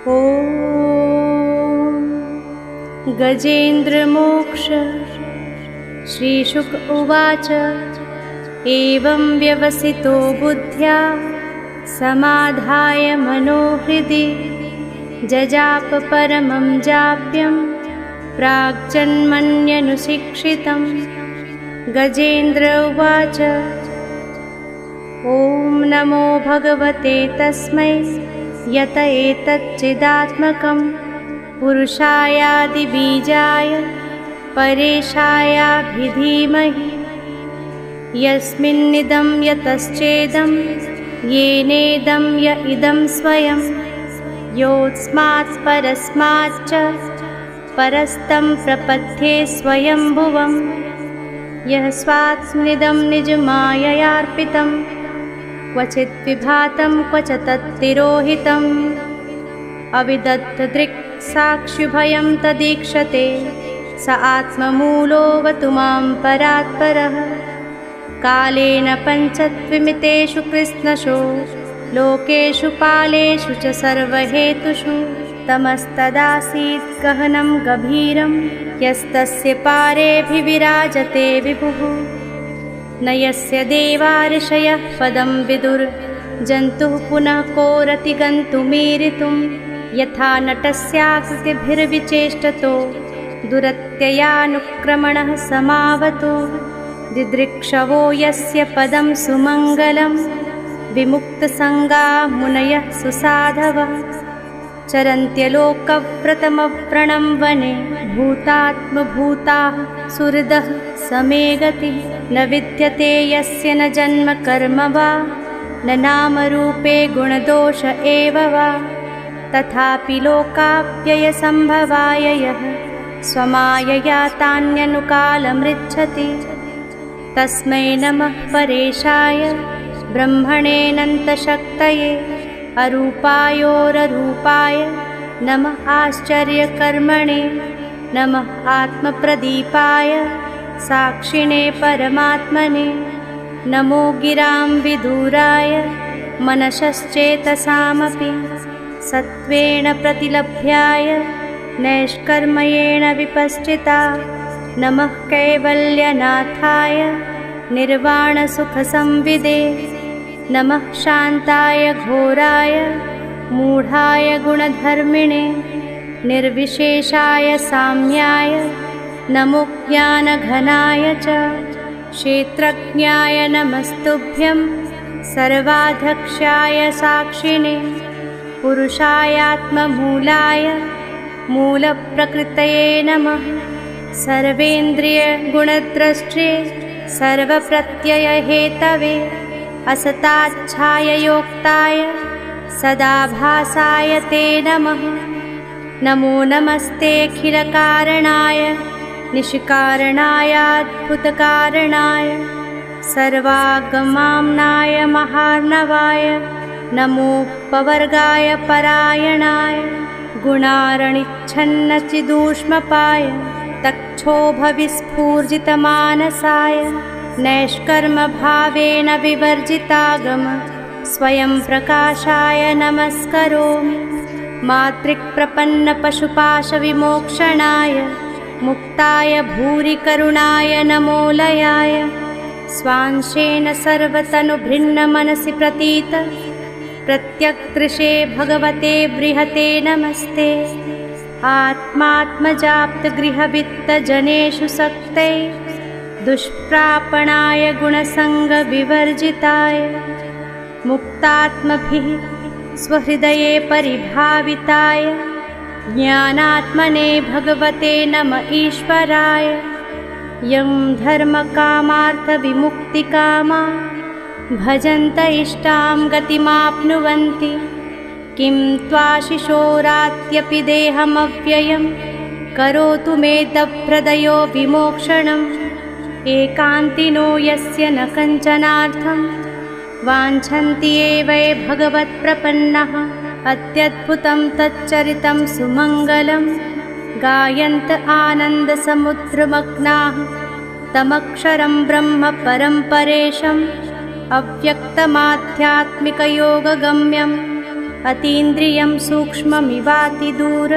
ॐ गजेन्द्रमोक्ष। श्रीशुक उवाच एवं व्यवसितो बुद्ध्या समाधाय मनोहृदि जजाप परमं जाप्यं प्राग्जन्मन्यनुशिक्षितं। गजेन्द्र उवाच ॐ नमो भगवते तस्मै यत एतच्चिदात्मकं पुरुषायादिबीजाय परेशायाभिधीमहि। यस्मिन्निदं यतश्चेदं येनेदं य इदं स्वयं योऽस्मात् परस्माच्च परस्तं प्रपद्ये स्वयंभुवम्। यः स्वात्मनिदं निजमाययार्पितं क्वचित् विभातं क्वच तत्तिरोहितम्। अविदग्धदृक् साक्षिभयं तदीक्षते स आत्ममूलोऽवतु मां परात्परः। कालेन पञ्चत्वमितेषु कृत्स्नशो लोकेषु पालेषु च सर्वहेतुषु तमस्तदासीत् गहनं गभीरं यस्तस्य पारेऽभिविराजते विभुः। न यस्य देवा ऋषयः पदं विदुर् जन्तुः पुनः कोरति गन्तुमीरितुं। यथा नटस्याकृतिभिर्विचेष्टतो दुरत्ययानुक्रमणः समावतु। दिदृक्षवो यस्य पदं सुमङ्गलं विमुक्तसङ्गा मुनयः सुसाधवः। चरन्त्यलोकव्रतमव्रणं वने भूतात्मभूताः सुहृदः समे गतिः। न विद्यते यस्य न जन्म कर्म वा न नामरूपे गुणदोष एव वा। तथापि लोकाप्ययसम्भवाय यः स्वमायया तान्यनुकालमृच्छति। तस्मै नमः परेशाय ब्रह्मणेऽनन्तशक्तये अरूपायोररूपाय नमः आश्चर्यकर्मणे। नमः आत्मप्रदीपाय साक्षिणे परमात्मने। नमो गिरां विदूराय मनसश्चेतसामपि सत्त्वेन प्रतिलभ्याय नैष्कर्म्येण विपश्चिता। नमः कैवल्यनाथाय निर्वाणसुखसंविदे। नमः शान्ताय घोराय मूढाय गुणधर्मिणे। निर्विशेषाय साम्याय नमो ज्ञानघनाय च क्षेत्रज्ञाय नमस्तुभ्यं सर्वाध्यक्षाय साक्षिणे। पुरुषायात्ममूलाय मूलप्रकृतये नमः। सर्वेन्द्रियगुणद्रष्टे सर्वप्रत्ययहेतवे असताच्छाययोक्ताय सदाभासाय ते नमः। नमो नमस्तेऽखिलकारणाय निष्कारणायाद्भुतकारणाय सर्वागमाम्नाय महार्णवाय। नमोपवर्गाय परायणाय गुणारणिच्छन्नचिदूष्मपाय तक्षोभविस्फूर्जितमानसाय नैष्कर्मभावेन विवर्जितागम स्वयं प्रकाशाय नमस्करोमि। मातृक्प्रपन्नपशुपाशविमोक्षणाय मुक्ताय भूरिकरुणाय नमोलयाय। स्वांशेन सर्वतनुभृन्नमनसि प्रतीत प्रत्यक्दृशे भगवते बृहते नमस्ते। आत्मात्मजाप्तगृहवित्तजनेषु सक्ते दुष्प्रापणाय गुणसङ्गविवर्जिताय मुक्तात्मभिः स्वहृदये परिभाविताय ज्ञानात्मने भगवते नम ईश्वराय। यं धर्मकामार्थविमुक्तिकामा भजन्त इष्टां गतिमाप्नुवन्ति। किं त्वाशिशोरात्यपि देहमव्ययं करोतु मे दभ्रदयो विमोक्षणम्। एकान्तिनो यस्य न कञ्चनार्थं वाञ्छन्ति एव ये भगवत्प्रपन्नः। अत्यद्भुतं तच्चरितं सुमङ्गलं गायन्त आनन्दसमुद्रमग्नाः तमक्षरं ब्रह्म परं परेशम् अव्यक्तमाध्यात्मिकयोगगम्यं अतीन्द्रियं सूक्ष्ममिवातिदूर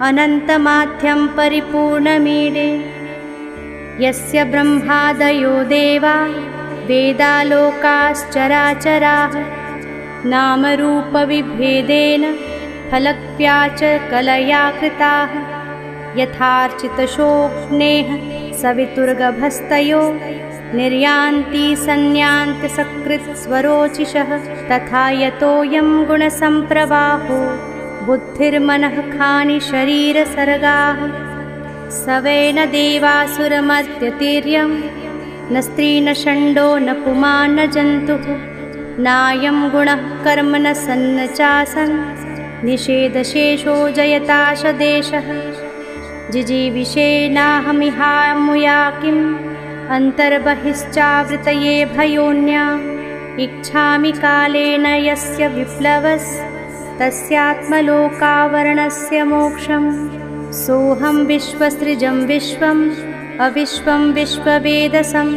अनन्तमाध्यं परिपूर्णमीडे यस्य ब्रह्मादयो देवा वेदालोकाश्चराचराः नामरूपविभेदेन फलक्व्याच कलया कृताः यथार्चितशोक्नेः सवितुर्गभस्तयो निर्यान्ति संयान्ति सकृत्स्वरोचिषः तथा यतोऽयं गुणसम्प्रवाहो बुद्धिर्मनः खानि शरीरसर्गाः स वै न देवासुरमर्त्यतिर्यं न स्त्री न षण्डो न पुमान् न जन्तुः नायं गुणः कर्म न सन्न चासन् निषेधशेषो जयताशदेशः जिजीविषेणाहमिहामुया किम् अन्तर्बहिश्चावृतये भयोन्या इच्छामि कालेन यस्य विप्लवस्तस्यात्मलोकावरणस्य मोक्षम् सोऽहं विश्वसृजं विश्वम् अविश्वं विश्ववेदसं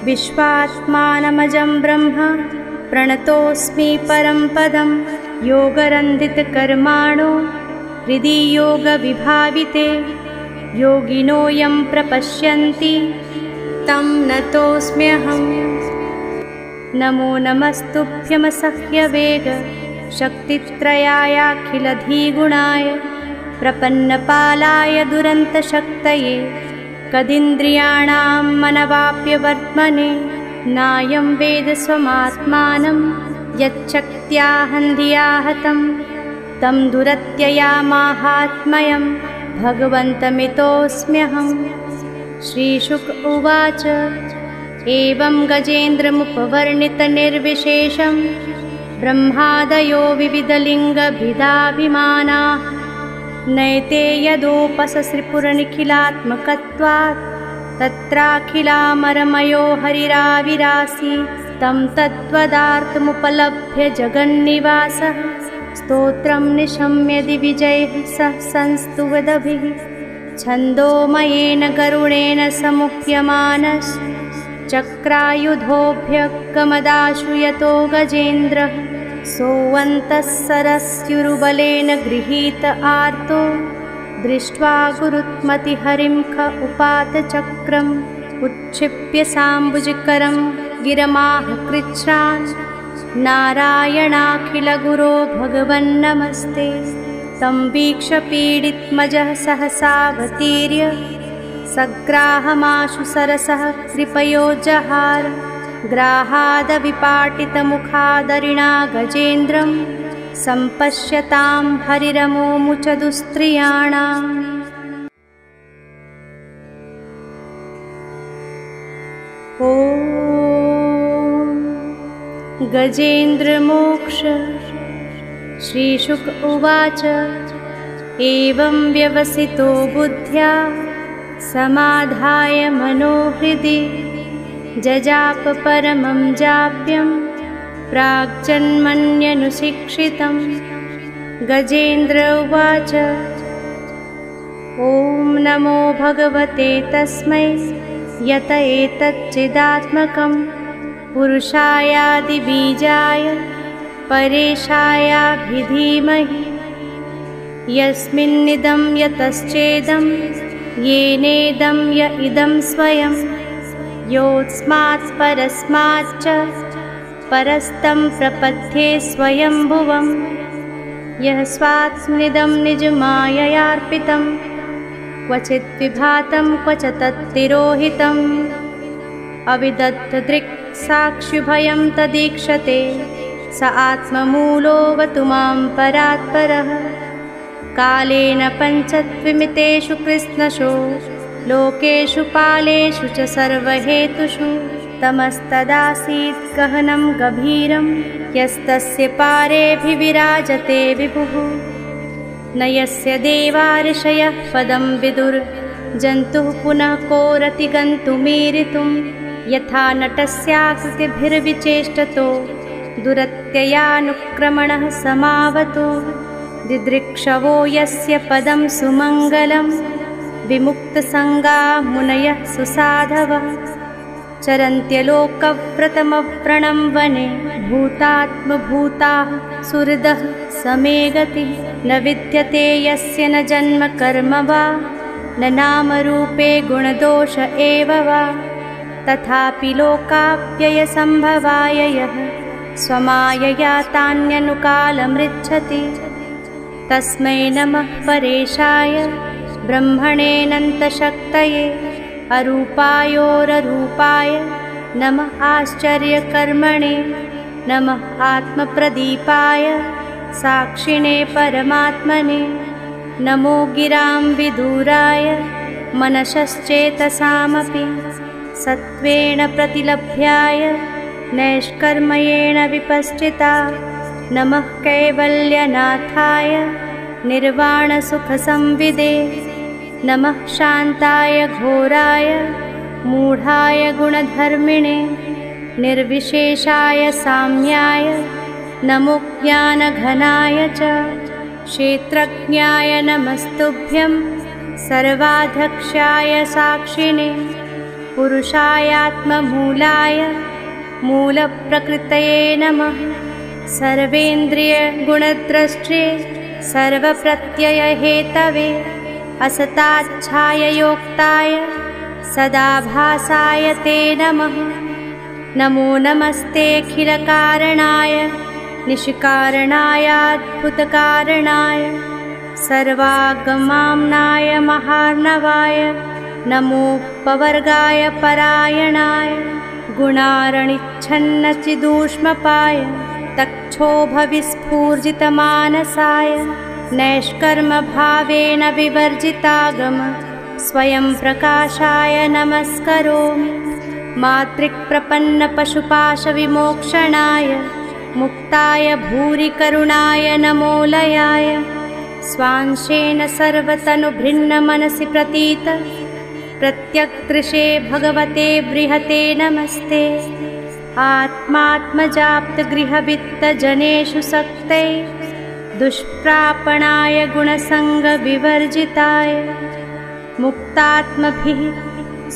विश्वात्मानमजं ब्रह्म प्रणतोऽस्मि परं पदं योगरन्धितकर्माणो हृदि योगविभाविते योगिनो यं प्रपश्यन्ति तं नतोऽस्म्यहम् नमो नमस्तुभ्यमसह्यवेग शक्तित्रयायाखिलधिगुणाय प्रपन्नपालाय दुरन्तशक्तये कदिन्द्रियाणां मनवाप्यवर्त्मने नायं वेद स्वमात्मानं यच्छक्त्या हतं तं दुरत्ययामाहात्म्यं भगवन्तमितोऽस्म्यहम् श्रीशुक उवाच एवं गजेन्द्रमुपवर्णितनिर्विशेषं ब्रह्मादयो विविधलिङ्गभिदाभिमानाः नैते यदोपससृपुरनिखिलात्मकत्वात् तत्राखिलामरमयो हरिराविरासीत् तं तद्वदार्थमुपलभ्य जगन्निवासः स्तोत्रं निशम्य दिविजैः सह संस्तुवदभिः छन्दोमयेन गरुडेन समुह्यमानश्चक्रायुधोऽभ्यगमदाशु यतो गजेन्द्रः सोऽन्तः सरस्युरुबलेन गृहीत आर्तो दृष्ट्वा गुरुत्मतिहरिं ख उपात चक्रम् उच्छिप्य साम्बुजकरं गिरमाह कृच्छ्रान् नारायणाखिलगुरो भगवन्नमस्ते तं वीक्ष्य पीडितमजः सहसावतीर्य सग्राहमाशु सरसः कृपयोजहार ग्राहादविपाटितमुखादरिणा गजेन्द्रं सम्पश्यतां हरिरमोमुचदुस्त्रियाणाम् ॐ गजेन्द्रमोक्ष श्रीशुक उवाच एवं व्यवसितो बुद्ध्या समाधाय मनोहृदि जजाप परमं जाप्यं प्राग्जन्मन्यनुशिक्षितं गजेन्द्र उवाच ॐ नमो भगवते तस्मै यत एतच्चिदात्मकं पुरुषायादिबीजाय परेशायाभिधीमहि यस्मिन्निदं यतश्चेदं येनेदं य इदं स्वयं योऽस्मात् परस्माच्च परस्तं प्रपद्ये स्वयंभुवं यः स्वात्मनिदं निजमाययार्पितं क्वचित् विभातं क्वच तत्तिरोहितम् अविदत्तदृक् साक्षिभयं तदीक्षते स आत्ममूलोऽवतु मां परात्परः कालेन पञ्चत्विमितेषु कृत्स्नशो लोकेषु पालेषु च सर्वहेतुषु तमस्तदासीत् गहनं गभीरं यस्तस्य पारेऽभिविराजते विभुः न यस्य देवा ऋषयः पदं विदुर्जन्तुः पुनः कोरति गन्तुमीरितुं यथा नटस्याकृतिभिर्विचेष्टतो दुरत्ययानुक्रमणः समावतो दिदृक्षवो यस्य पदं सुमङ्गलं विमुक्तसङ्गा मुनयः सुसाधवः चरन्त्यलोकव्रतमव्रणं वने भूतात्मभूताः सुहृदः समे गतिः न विद्यते यस्य न जन्म कर्म वा न नामरूपे गुणदोष एव वा तथापि लोकाप्ययसम्भवाय यः स्वमायया तान्यनुकालमृच्छति तस्मै नमः परेशाय ब्रह्मणेऽनन्तशक्तये अरूपायोररूपाय नमः आश्चर्यकर्मणे नमः आत्मप्रदीपाय साक्षिणे परमात्मने नमो गिरां विदूराय मनसश्चेतसामपि सत्त्वेन प्रतिलभ्याय नैष्कर्म्येण विपश्चिता नमः कैवल्यनाथाय निर्वाणसुखसंविदे नमः शान्ताय घोराय मूढाय गुणधर्मिणे निर्विशेषाय साम्याय नमो ज्ञानघनाय च क्षेत्रज्ञाय नमस्तुभ्यं सर्वाध्यक्षाय साक्षिणे पुरुषायात्ममूलाय मूलप्रकृतये नमः सर्वेन्द्रियगुणद्रष्टे सर्वप्रत्ययहेतवे असताच्छाययोक्ताय सदाभासाय ते नमः नमो नमस्तेऽखिलकारणाय निष्कारणायाद्भुतकारणाय सर्वागमाम्नाय महार्णवाय नमोपवर्गाय परायणाय गुणारणिच्छन्नचिदूष्मपाय तक्षोभविस्फूर्जितमानसाय नैष्कर्मभावेन विवर्जितागम स्वयं प्रकाशाय नमस्करोमि मातृक्प्रपन्नपशुपाशविमोक्षणाय मुक्ताय भूरिकरुणाय नमोलयाय स्वांशेन सर्वतनुभृन्नमनसि प्रतीत प्रत्यक्दृशे भगवते बृहते नमस्ते आत्मात्मजाप्तगृहवित्तजनेषु सक्ते दुष्प्रापणाय गुणसङ्गविवर्जिताय मुक्तात्मभिः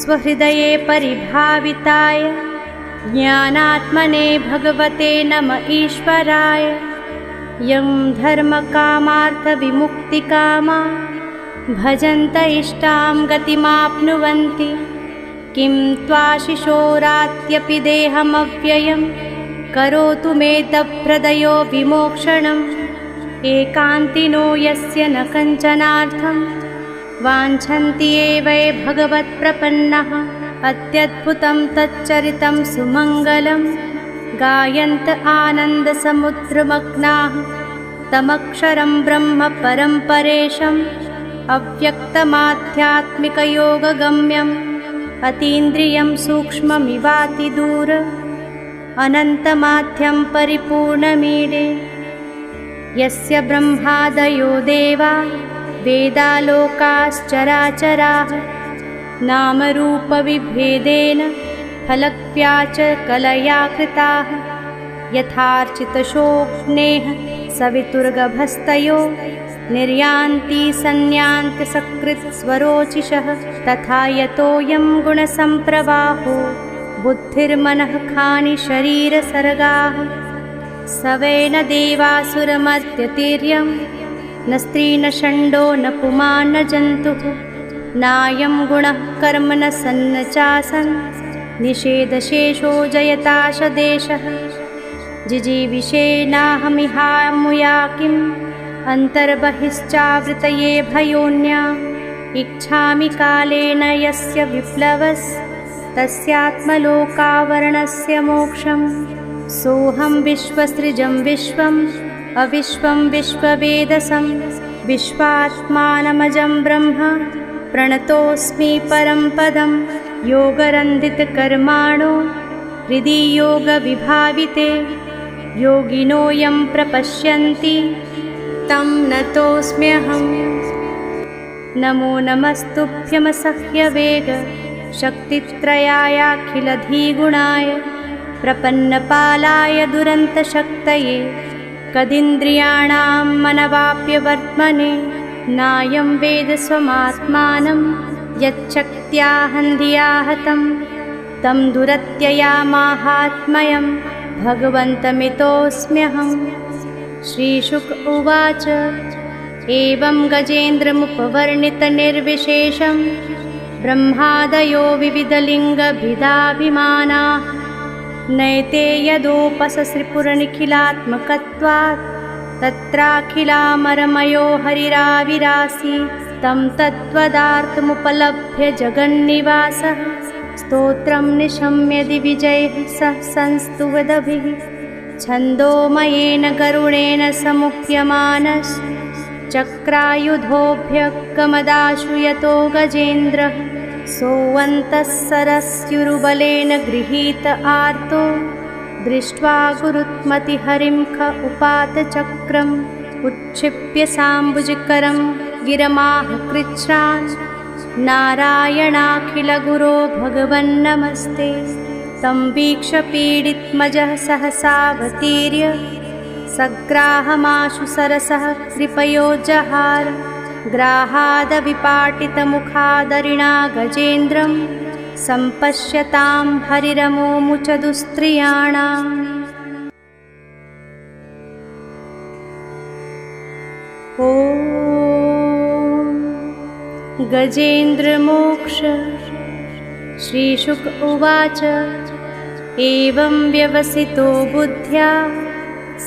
स्वहृदये परिभाविताय ज्ञानात्मने भगवते नम ईश्वराय यं धर्मकामार्थविमुक्तिकामा भजन्त इष्टां गतिमाप्नुवन्ति किं त्वाशिशोरात्यपि देहमव्ययं करोतु मे तप्रदयो विमोक्षणम् एकान्तिनो यस्य न कञ्चनार्थं वाञ्छन्ति एव भगवत्प्रपन्नः अत्यद्भुतं तच्चरितं सुमङ्गलं गायन्त आनन्दसमुद्रमग्नाः तमक्षरं ब्रह्म परं परेशम् अव्यक्तमाध्यात्मिकयोगगम्यम् अतीन्द्रियं सूक्ष्ममिवातिदूर अनन्तमाध्यं परिपूर्णमीडे यस्य ब्रह्मादयो देवा वेदालोकाश्चराचराः नामरूपविभेदेन फलक्व्याच कलया कृताः यथार्चितशोक्नेः सवितुर्गभस्तयो निर्यान्ति संयान्ति सकृत्स्वरोचिषः तथा यतोऽयं गुणसम्प्रवाहो बुद्धिर्मनः खानि शरीरसर्गाः स वै न देवासुरमर्त्यतिर्यं न स्त्री न षण्डो न पुमान् न जन्तुः नायं गुणः कर्म न सन्न चासन् निषेधशेषो जयताशदेशः जिजीविषेणाहमिहामुया किम् अन्तर्बहिश्चावृतये भयोन्या इच्छामि कालेन यस्य विप्लवस्तस्यात्मलोकावरणस्य मोक्षम् सोऽहं विश्वसृजं विश्वम् अविश्वं विश्ववेदसं विश्वात्मानमजं ब्रह्म प्रणतोऽस्मि परं पदं योगरन्धितकर्माणो हृदि योगविभाविते योगिनो यं प्रपश्यन्ति तं नतोऽस्म्यहम् नमो नमस्तुभ्यमसह्यवेग शक्तित्रयायाखिलधिगुणाय प्रपन्नपालाय दुरन्तशक्तये कदिन्द्रियाणां मनवाप्यवर्त्मने नायं वेद स्वमात्मानं यच्छक्त्या हन्धिया हतं तं दुरत्यया माहात्म्यं भगवन्तमितोऽस्म्यहम्। श्रीशुक उवाच एवं गजेन्द्रमुपवर्णितनिर्विशेषं ब्रह्मादयो विविधलिङ्गभिदाभिमानाः नैते यदोपससृपुरनिखिलात्मकत्वात् तत्राखिलामरमयो हरिराविरासीत् तं तत्त्वदार्तमुपलभ्य जगन्निवासः स्तोत्रं निशम्य दिविजैः सह संस्तुवदभिः छन्दोमयेन गरुडेन समुह्यमानश्चक्रायुधोऽभ्यगमदाशु यतो गजेन्द्रः सोऽन्तः सरस्युरुबलेन गृहीत आर्तो दृष्ट्वा गुरुत्मतिहरिं ख उपात चक्रम् उच्छिप्य साम्बुजकरं गिरमाह कृच्छ्रान् नारायणाखिलगुरो भगवन्नमस्ते। तं वीक्ष्य पीडितमजः सहसावतीर्य सग्राहमाशु सरसः कृपयोजहार ग्राहादविपाटितमुखादरिणा गजेन्द्रं सम्पश्यतां हरिरमोमुच दुस्त्रियाणाम्। ॐ गजेन्द्रमोक्ष। श्रीशुक उवाच एवं व्यवसितो बुद्ध्या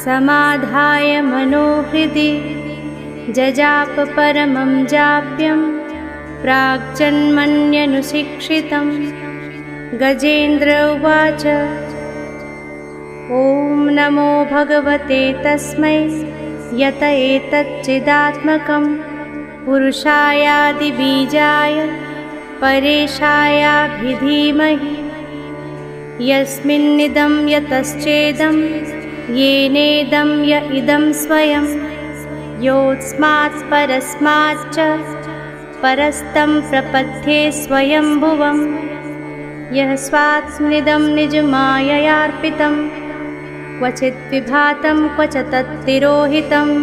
समाधाय मनोहृदि जजाप परमं जाप्यं प्राग्जन्मन्यनुशिक्षितं। गजेन्द्र उवाच ॐ नमो भगवते तस्मै यत एतच्चिदात्मकं पुरुषायादिबीजाय परेशायाभिधीमहि यस्मिन्निदं यतश्चेदं येनेदं य इदं स्वयं योऽस्मात् परस्माच्च परस्तं प्रपद्ये स्वयंभुवं यः स्वात्मनिदं निजमाययार्पितं क्वचित् विभातं क्वच तत्तिरोहितम्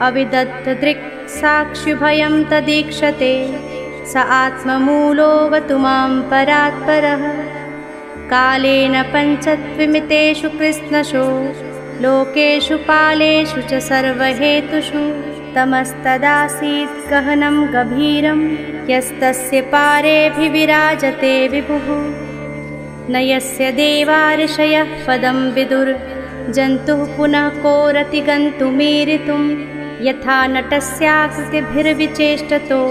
अविदग्धदृक्साक्षिभयं तदीक्षते स आत्ममूलोऽवतु मां परात्परः। कालेन पञ्चत्विमितेषु कृत्स्नषु लोकेषु पालेषु च सर्वहेतुषु तमस्तदासीत् गहनं गभीरं यस्तस्य पारेऽभिविराजते विभुः न यस्य देवा ऋषयः पदं विदुर्जन्तुः पुनः कोरति गन्तुमीरितुं यथा नटस्याकृतिभिर्विचेष्टतो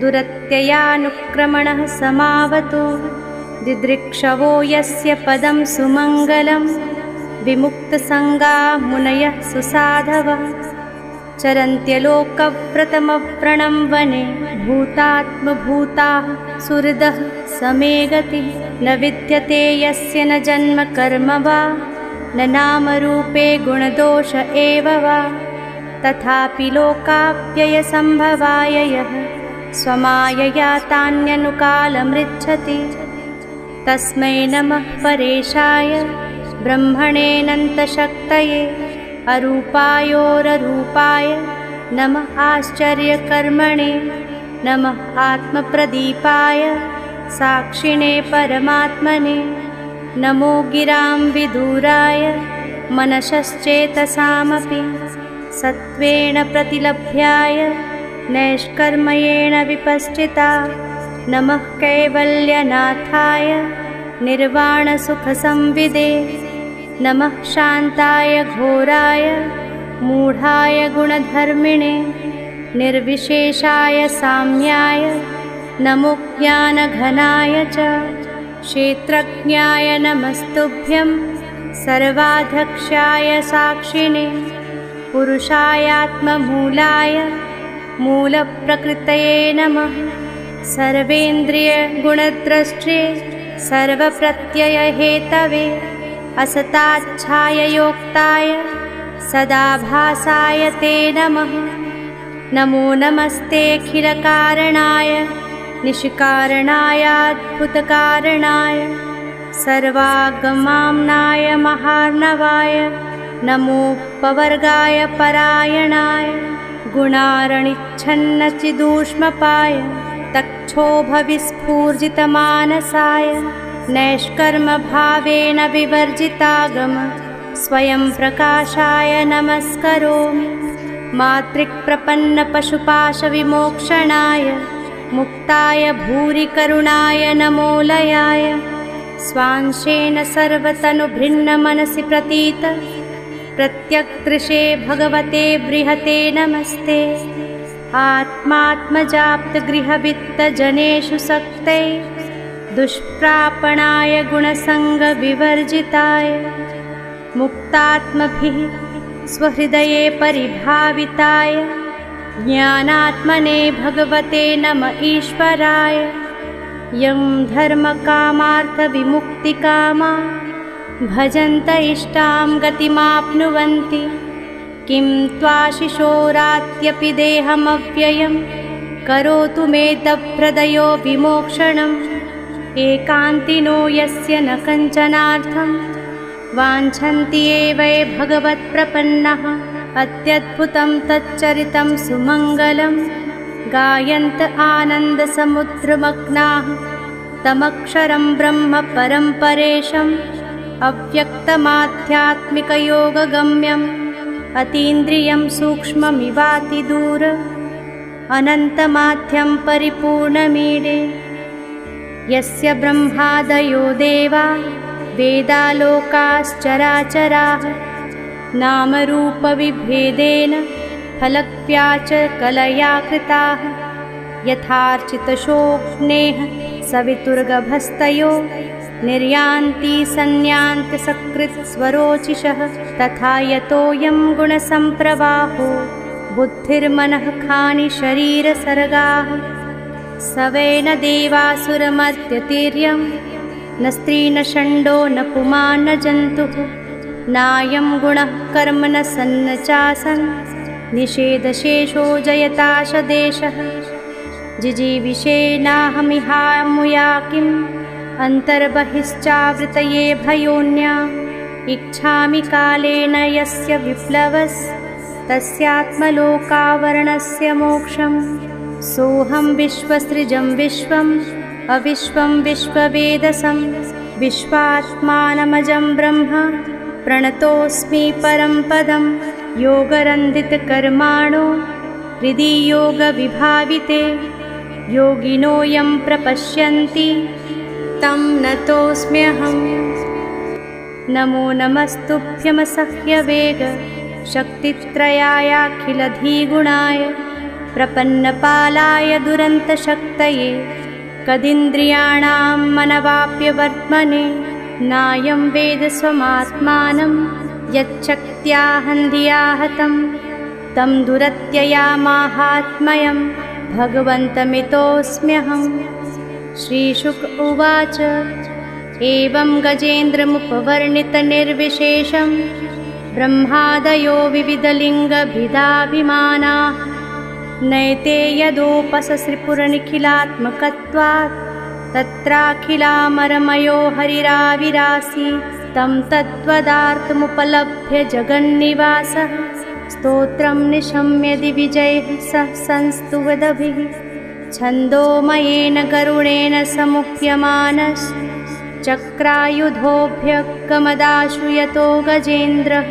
दुरत्ययानुक्रमणः समावतो दिदृक्षवो यस्य पदं सुमङ्गलं विमुक्तसङ्गा मुनयः सुसाधवः चरन्त्यलोकव्रतमव्रणं वने भूतात्मभूताः सुहृदः समे गतिः न विद्यते यस्य न जन्म कर्म वा न नामरूपे गुणदोष एव वा तथापि लोकाप्ययसम्भवाय यः स्वमायया तान्यनुकालमृच्छति तस्मै नमः परेशाय ब्रह्मणेऽनन्तशक्तये अरूपायोररूपाय नमः आश्चर्यकर्मणे नमः आत्मप्रदीपाय साक्षिणे परमात्मने नमो गिरां विदूराय मनसश्चेतसामपि सत्त्वेन प्रतिलभ्याय नैष्कर्म्येण विपश्चिता नमः कैवल्यनाथाय निर्वाणसुखसंविदे नमः शान्ताय घोराय मूढाय गुणधर्मिणे निर्विशेषाय साम्याय नमो ज्ञानघनाय च क्षेत्रज्ञाय नमस्तुभ्यं सर्वाध्यक्षाय साक्षिणे पुरुषायात्ममूलाय मूलप्रकृतये नमः सर्वेन्द्रियगुणद्रष्टे सर्वप्रत्ययहेतवे असताच्छाययोक्ताय सदाभासाय ते नमः नमो नमस्तेऽखिलकारणाय निष्कारणायाद्भुतकारणाय सर्वागमाम्नाय महार्णवाय नमोपवर्गाय परायणाय गुणारणिच्छन्नचिदूष्मपाय तक्षोभविस्फूर्जितमानसाय नैष्कर्मभावेन विवर्जितागम स्वयं प्रकाशाय नमस्करोमि। मातृक्प्रपन्नपशुपाशविमोक्षणाय मुक्ताय भूरि करुणाय नमोलयाय। स्वांशेन सर्वतनुभृन्नमनसि प्रतीत प्रत्यक्दृशे भगवते बृहते नमस्ते। आत्मात्मजाप्तगृहवित्तजनेषु सक्ते दुष्प्रापणाय गुणसङ्गविवर्जिताय। मुक्तात्मभिः स्वहृदये परिभाविताय ज्ञानात्मने भगवते नम ईश्वराय। यं धर्मकामार्थविमुक्तिकामा भजन्त इष्टां गतिमाप्नुवन्ति। किं त्वाशिशोरात्यपि देहमव्ययं करोतु मे तप्रदयो विमोक्षणम्। एकान्तिनो यस्य न कञ्चनार्थं वाञ्छन्ति एव ये भगवत्प्रपन्नः। अत्यद्भुतं तच्चरितं सुमङ्गलं गायन्त आनन्दसमुद्रमग्नाः तमक्षरं ब्रह्म परं परेशम्। अव्यक्तमाध्यात्मिकयोगगम्यम् अतीन्द्रियं सूक्ष्ममिवातिदूर अनन्तमाध्यं परिपूर्णमीडे। यस्य ब्रह्मादयो देवा वेदालोकाश्चराचराः नामरूपविभेदेन फलक्व्याच कलया कृताः। यथार्चितशोक्नेः सवितुर्गभस्तयो निर्यान्ति सन्न्यान्त्यसकृत्स्वरोचिषः। तथा यतोऽयं गुणसम्प्रवाहो बुद्धिर्मनः खानि शरीरसर्गाः। स वै न देवासुरमर्त्यतिर्यं न स्त्री न षण्डो न पुमान् न जन्तुः। नायं गुणः कर्म न सन्न चासन् निषेधशेषो जयताशदेशः। जिजीविषेणाहमिहामुया किम् अन्तर्बहिश्चावृतये भयोन्या। इच्छामि कालेन यस्य विप्लवस्तस्यात्मलोकावरणस्य मोक्षम्। सोऽहं विश्वसृजं विश्वम् अविश्वं विश्ववेदसं। विश्वात्मानमजं ब्रह्म प्रणतोऽस्मि परं पदं। योगरन्धितकर्माणो हृदि योगविभाविते योगिनो यं प्रपश्यन्ति तं नतोऽस्म्यहम्। नमो नमस्तुभ्यमसह्यवेग शक्तित्रयायाखिलधिगुणाय प्रपन्नपालाय दुरन्तशक्तये। कदिन्द्रियाणां मनवाप्यवर्त्मने नायं वेद स्वमात्मानं यच्छक्त्या हतं तं दुरत्ययामाहात्म्यं भगवन्तमितोऽस्म्यहम्। श्रीशुक उवाच एवं गजेन्द्रमुपवर्णितनिर्विशेषं ब्रह्मादयो विविधलिङ्गभिदाभिमानाः। नैते यदोपससृपुरनिखिलात्मकत्वात् तत्राखिलामरमयो हरिराविरासीत्। तं तद्वदार्थमुपलभ्य जगन्निवासः स्तोत्रं निशम्य दिविजैः सह संस्तुवदभिः। छन्दोमयेन गरुडेन समुह्यमानश्चक्रायुधोऽभ्यगमदाशु यतो गजेन्द्रः।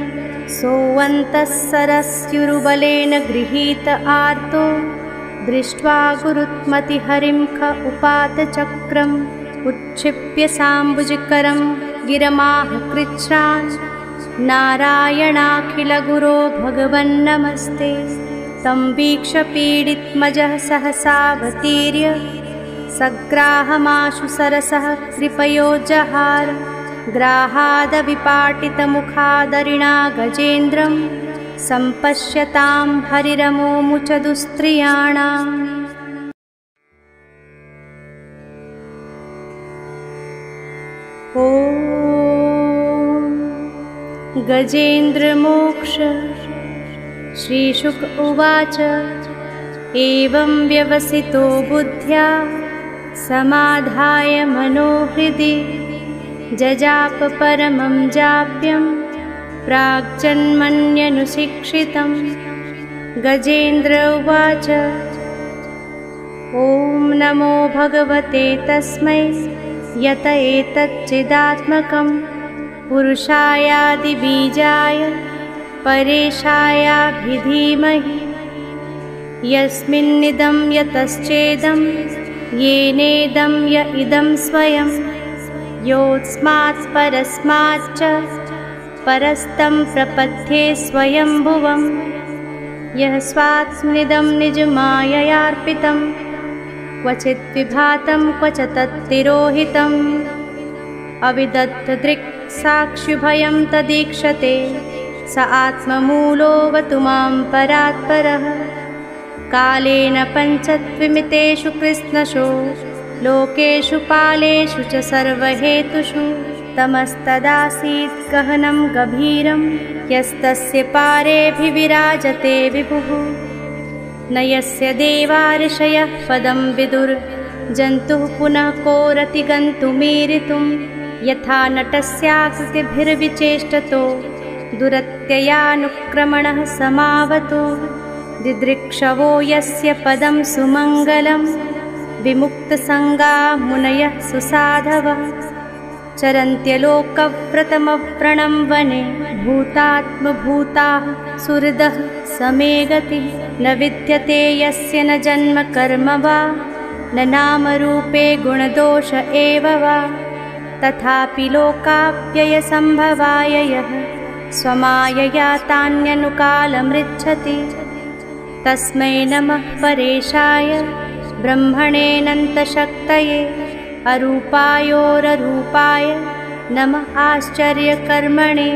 सोऽन्तः सरस्युरुबलेन गृहीत आर्तो दृष्ट्वा गुरुत्मतिहरिं ख उपात चक्रम्। उच्छिप्य साम्बुजकरं गिरमाह कृच्छ्रान् नारायणाखिलगुरो भगवन्नमस्ते। तं वीक्ष्य पीडितमजः सहसावतीर्य सग्राहमाशु सरसः कृपयोजहार। ग्राहादविपाटितमुखादरिणा गजेन्द्रं सम्पश्यतां हरिरमोमुच दुस्त्रियाणाम्। ॐ गजेन्द्रमोक्ष। श्रीशुक उवाच एवं व्यवसितो बुद्ध्या समाधाय मनोहृदि जजाप परमं जाप्यं प्राग्जन्मन्यनुशिक्षितं। गजेन्द्र उवाच ॐ नमो भगवते तस्मै यत एतच्चिदात्मकं पुरुषायादिबीजाय परेशायाभिधीमहि यस्मिन्निदं यतश्चेदं येनेदं य इदं स्वयं योऽस्मात् परस्माच्च परस्तं प्रपद्ये स्वयंभुवम् यः स्वात्मनिदं निजमाययार्पितं क्वचित् विभातं क्वच तत्तिरोहितम् अविदग्धदृक् साक्षिभयं तदीक्षते स आत्ममूलोऽवतु मां परात्परः कालेन पञ्चत्विमितेषु कृत्स्नषु लोकेषु पालेषु च सर्वहेतुषु तमस्तदासीत् गहनं गभीरं यस्तस्य पारेऽभिविराजते विभुः न यस्य देवा ऋषयः पदं विदुर्जन्तुः पुनः कोरति गन्तुमीरितुं यथा नटस्याकृतिभिर्विचेष्टतो दुरत्ययानुक्रमणः समावतो दिदृक्षवो यस्य पदं सुमङ्गलं विमुक्तसङ्गा मुनयः सुसाधवः चरन्त्यलोकव्रतमव्रणं वने भूतात्मभूताः सुहृदः समे गतिः न विद्यते यस्य न जन्म कर्म वा न नामरूपे गुणदोष एव वा तथापि लोकाप्ययसम्भवाय यः स्वमायया तान्यनुकालमृच्छति तस्मै नमः परेशाय ब्रह्मणेऽनन्तशक्तये अरूपायोररूपाय नमः आश्चर्यकर्मणे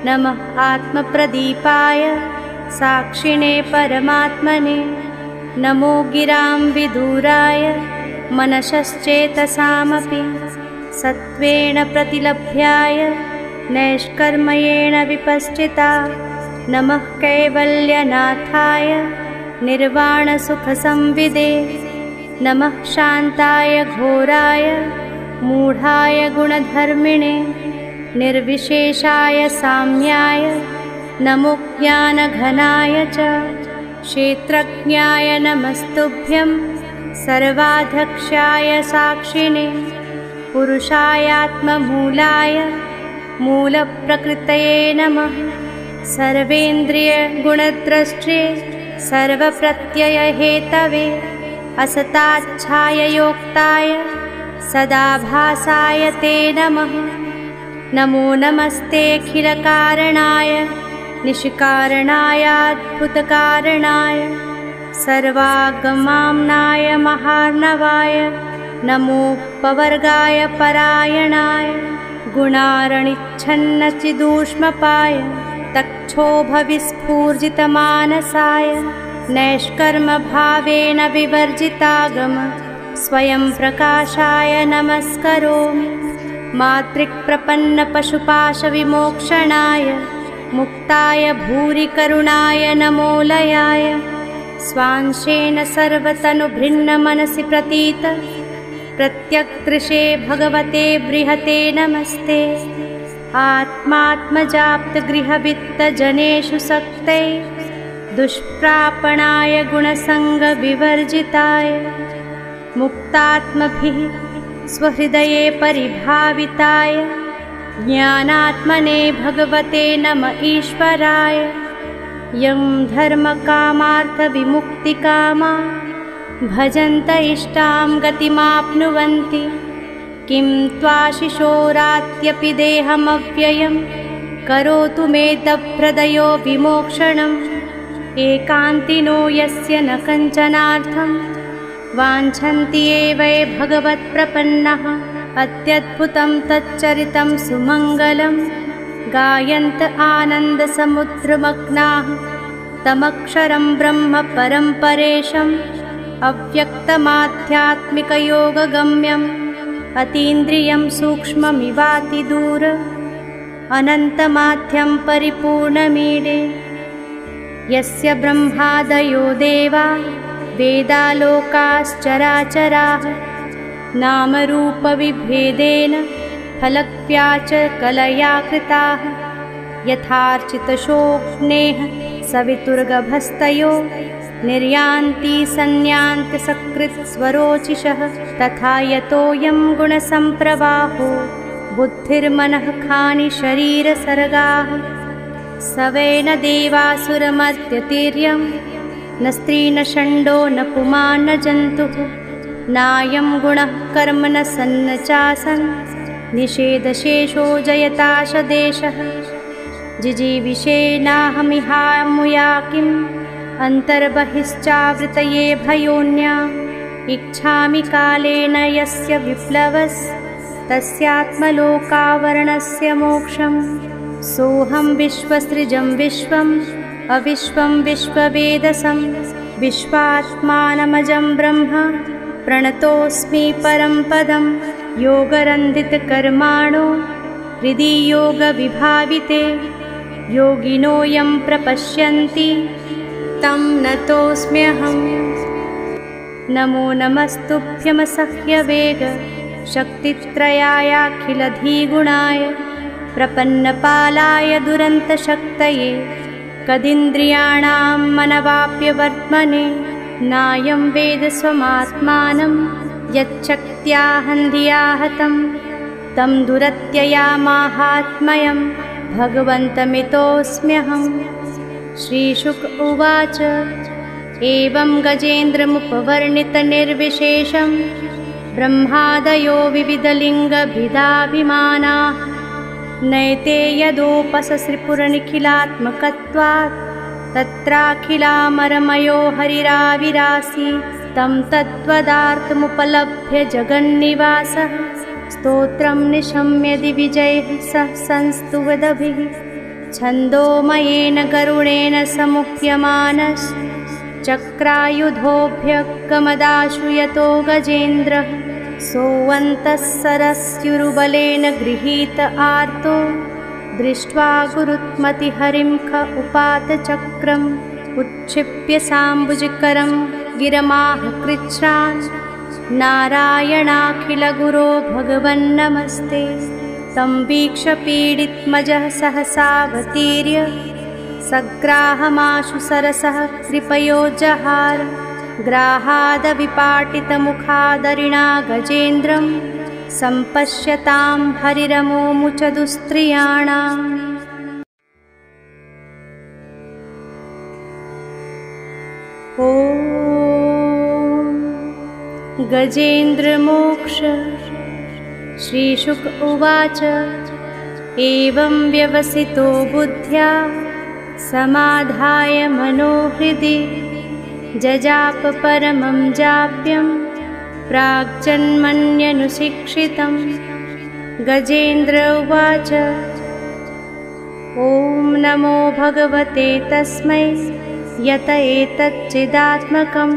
नमः आत्मप्रदीपाय साक्षिणे परमात्मने नमो गिरां विदूराय मनसश्चेतसामपि सत्त्वेन प्रतिलभ्याय नैष्कर्म्येण विपश्चिता नमः कैवल्यनाथाय निर्वाणसुखसंविदे नमः शान्ताय घोराय मूढाय गुणधर्मिणे निर्विशेषाय साम्याय नमो ज्ञानघनाय च क्षेत्रज्ञाय नमस्तुभ्यं सर्वाध्यक्षाय साक्षिणे पुरुषायात्ममूलाय मूलप्रकृतये नमः सर्वेन्द्रियगुणद्रष्ट्रे सर्वप्रत्ययहेतवे असताच्छाययोक्ताय सदाभासाय ते नमः नमो नमस्तेऽखिलकारणाय निष्कारणायाद्भुतकारणाय सर्वागमाम्नाय महार्णवाय नमोपवर्गाय परायणाय गुणारणिच्छन्नचिदूष्मपाय तक्षोभविस्फूर्जितमानसाय नैष्कर्मभावेन विवर्जितागम स्वयं प्रकाशाय नमस्करोमि मातृक्प्रपन्नपशुपाशविमोक्षणाय मुक्ताय भूरिकरुणाय नमोलयाय स्वांशेन सर्वतनुभृन्नमनसि प्रतीत प्रत्यक्दृशे भगवते बृहते नमस्ते आत्मात्मजाप्तगृहवित्तजनेषु सक्ते दुष्प्रापणाय गुणसङ्गविवर्जिताय मुक्तात्मभिः स्वहृदये परिभाविताय ज्ञानात्मने भगवते नम ईश्वराय यं धर्मकामार्थविमुक्तिकामा भजन्त इष्टां गतिमाप्नुवन्ति किं त्वाशिशोरात्यपि देहमव्ययं करोतु मे तप्रदयो विमोक्षणम् एकान्तिनो यस्य न कञ्चनार्थं वाञ्छन्ति एव ये भगवत्प्रपन्नः अत्यद्भुतं तच्चरितं सुमङ्गलं गायन्त आनन्दसमुद्रमग्नाः तमक्षरं ब्रह्म परं परेशम् अव्यक्तमाध्यात्मिकयोगगम्यम् अतीन्द्रियं सूक्ष्ममिवातिदूर अनन्तमाध्यं परिपूर्णमीडे यस्य ब्रह्मादयो देवा वेदालोकाश्चराचराः नामरूपविभेदेन फलक्व्याच कलया कृताः यथार्चितशोऽग्नेः सवितुर्गभस्तयो निर्यान्ति संयान्ति सकृत्स्वरोचिषः तथा यतोऽयं गुणसम्प्रवाहो बुद्धिर्मनः खानि शरीरसर्गाः स वै न देवासुरमर्त्यतिर्यं न स्त्री न षण्डो न पुमान् न जन्तुः नायं गुणः कर्म न सन्न चासन् निषेधशेषो जयताशदेशः जिजीविषेणाहमिहामुया किम् अन्तर्बहिश्चावृतये भयोन्या इच्छामि कालेन यस्य विप्लवस्तस्यात्मलोकावरणस्य मोक्षम् सोऽहं विश्वसृजं विश्वम् अविश्वं विश्ववेदसं विश्वात्मानमजं ब्रह्म प्रणतोऽस्मि परं पदं योगरन्धितकर्माणो हृदि योगविभाविते योगिनो यं प्रपश्यन्ति तं नतोऽस्म्यहम्। नमो नमस्तुभ्यमसह्यवेग शक्तित्रयायाखिलधिगुणाय प्रपन्नपालाय दुरन्तशक्तये कदिन्द्रियाणां मनवाप्यवर्त्मने नायं वेद स्वमात्मानं यच्छक्त्या हतं तं दुरत्ययामाहात्म्यं भगवन्तमितोऽस्म्यहम्। श्रीशुक उवाच एवं गजेन्द्रमुपवर्णितनिर्विशेषं ब्रह्मादयो विविधलिङ्गभिदाभिमानाः नैते यदोपससृपुरनिखिलात्मकत्वात् तत्राखिलामरमयो हरिराविरासि तं तत्त्वदार्थमुपलभ्य जगन्निवासः स्तोत्रं निशम्य दिविजैः सह संस्तुवदभिः छन्दोमयेन गरुडेन समुह्यमानश्चक्रायुधोऽभ्यगमदाशु यतो गजेन्द्रः सोऽन्तः सरस्युरुबलेन गृहीत आर्तो दृष्ट्वा गुरुत्मतिहरिं ख उपात चक्रम् उच्छिप्य साम्बुजकरं गिरमाह कृच्छ्रान् नारायणाखिलगुरो भगवन्नमस्ते तं वीक्ष्य पीडितमजः सहसावतीर्य सग्राहमाशु सरसः कृपयोजहार ग्राहादविपाटितमुखादरिणा गजेन्द्रं सम्पश्यतां हरिरमोमुचदुस्त्रियाणाम्। ॐ गजेन्द्रमोक्ष। श्रीशुक उवाच एवं व्यवसितो बुद्ध्या समाधाय मनोहृदि जजाप परमं जाप्यं प्राग्जन्मन्यनुशिक्षितं। गजेन्द्र उवाच ॐ नमो भगवते तस्मै यत एतच्चिदात्मकं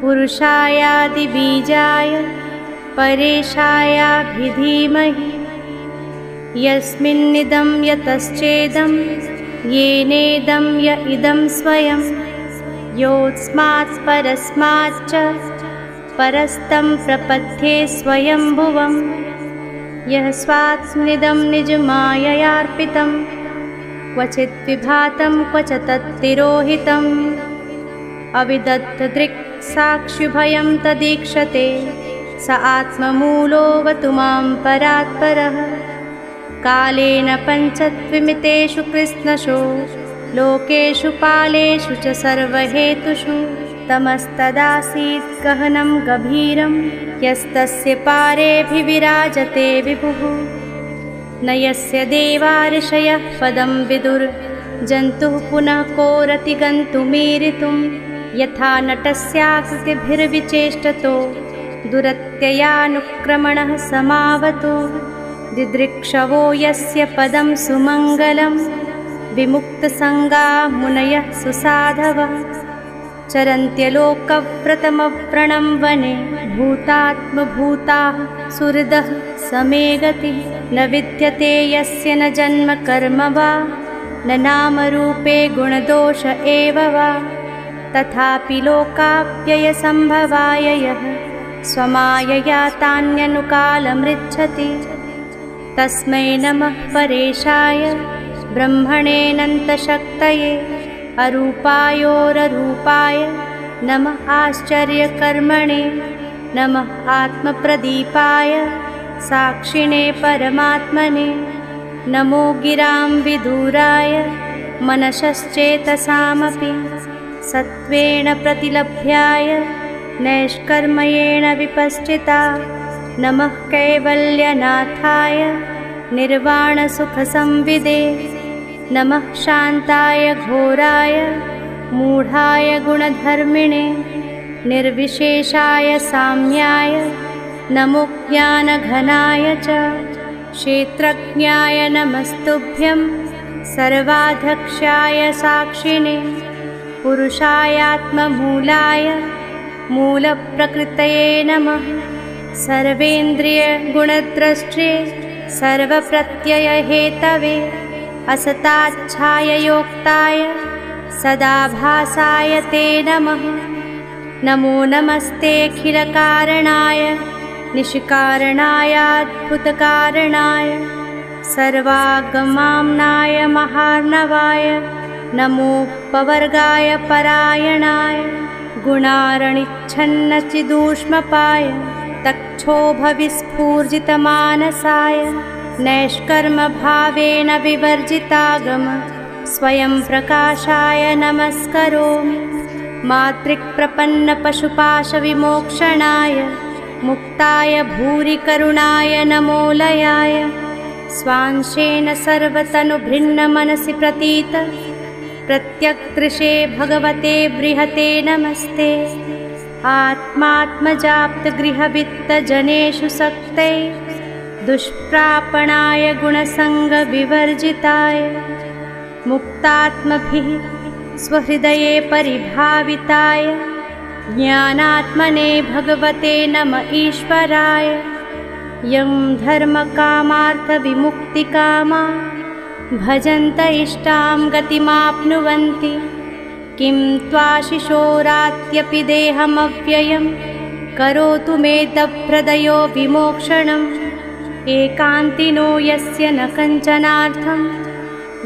पुरुषायादिबीजाय परेशायाभिधीमहि यस्मिन्निदं यतश्चेदं येनेदं य इदं स्वयं योऽस्मात् परस्माच्च परस्तं प्रपद्ये स्वयंभुवं यः स्वात्मनिदं निजमाययार्पितं क्वचित् विभातं क्वच तत्तिरोहितम् अविदग्धदृक् साक्षिभयं तदीक्षते स आत्ममूलोऽवतु मां परात्परः कालेन पञ्चत्विमितेषु कृत्स्नशो लोकेषु पालेषु च सर्वहेतुषु तमस्तदासीत् गहनं गभीरं यस्तस्य पारेऽभिविराजते विभुः न यस्य देवा ऋषयः पदं विदुर्जन्तुः पुनः कोरति गन्तुमीरितुं यथा नटस्याकृतिभिर्विचेष्टतो दुरत्ययानुक्रमणः समावतो दिदृक्षवो यस्य पदं सुमङ्गलं विमुक्तसङ्गा मुनयः सुसाधवः चरन्त्यलोकव्रतमव्रणं वने भूतात्मभूताः सुहृदः समे गतिः न विद्यते यस्य न जन्म कर्म वा न नामरूपे गुणदोष एव वा तथापि लोकाप्ययसम्भवाय यः स्वमायया तान्यनुकालमृच्छति तस्मै नमः परेशाय ब्रह्मणेऽनन्तशक्तये अरूपायोररूपाय नमः आश्चर्यकर्मणे नमः आत्मप्रदीपाय साक्षिणे परमात्मने नमो गिरां विदूराय मनसश्चेतसामपि सत्त्वेन प्रतिलभ्याय नैष्कर्म्येण विपश्चिता नमः कैवल्यनाथाय निर्वाणसुखसंविदे नमः शान्ताय घोराय मूढाय गुणधर्मिणे निर्विशेषाय साम्याय नमो ज्ञानघनाय च क्षेत्रज्ञाय नमस्तुभ्यं सर्वाध्यक्षाय साक्षिणे पुरुषायात्ममूलाय मूलप्रकृतये नमः सर्वेन्द्रियगुणद्रष्टे सर्वप्रत्ययहेतवे असताच्छाययोक्ताय सदाभासाय ते नमः नमो नमस्तेऽखिलकारणाय निष्कारणायाद्भुतकारणाय सर्वागमाम्नाय महार्णवाय नमोपवर्गाय परायणाय गुणारणिच्छन्नचिदूष्मपाय तक्षोभविस्फूर्जितमानसाय नैष्कर्मभावेन विवर्जितागम स्वयं प्रकाशाय नमस्करोमि मातृक्प्रपन्नपशुपाशविमोक्षणाय मुक्ताय भूरिकरुणाय नमोलयाय स्वांशेन सर्वतनुभृन्नमनसि प्रतीत प्रत्यक्दृशे भगवते बृहते नमस्ते आत्मात्मजाप्तगृहवित्तजनेषु सक्ते दुष्प्रापणाय गुणसङ्गविवर्जिताय मुक्तात्मभिः स्वहृदये परिभाविताय ज्ञानात्मने भगवते नम ईश्वराय यं धर्मकामार्थविमुक्तिकामा भजन्त इष्टां गतिमाप्नुवन्ति किं त्वाशिशोरात्यपि देहमव्ययं करोतु मे दप्रदयो विमोक्षणम् एकान्तिनो यस्य न कञ्चनार्थं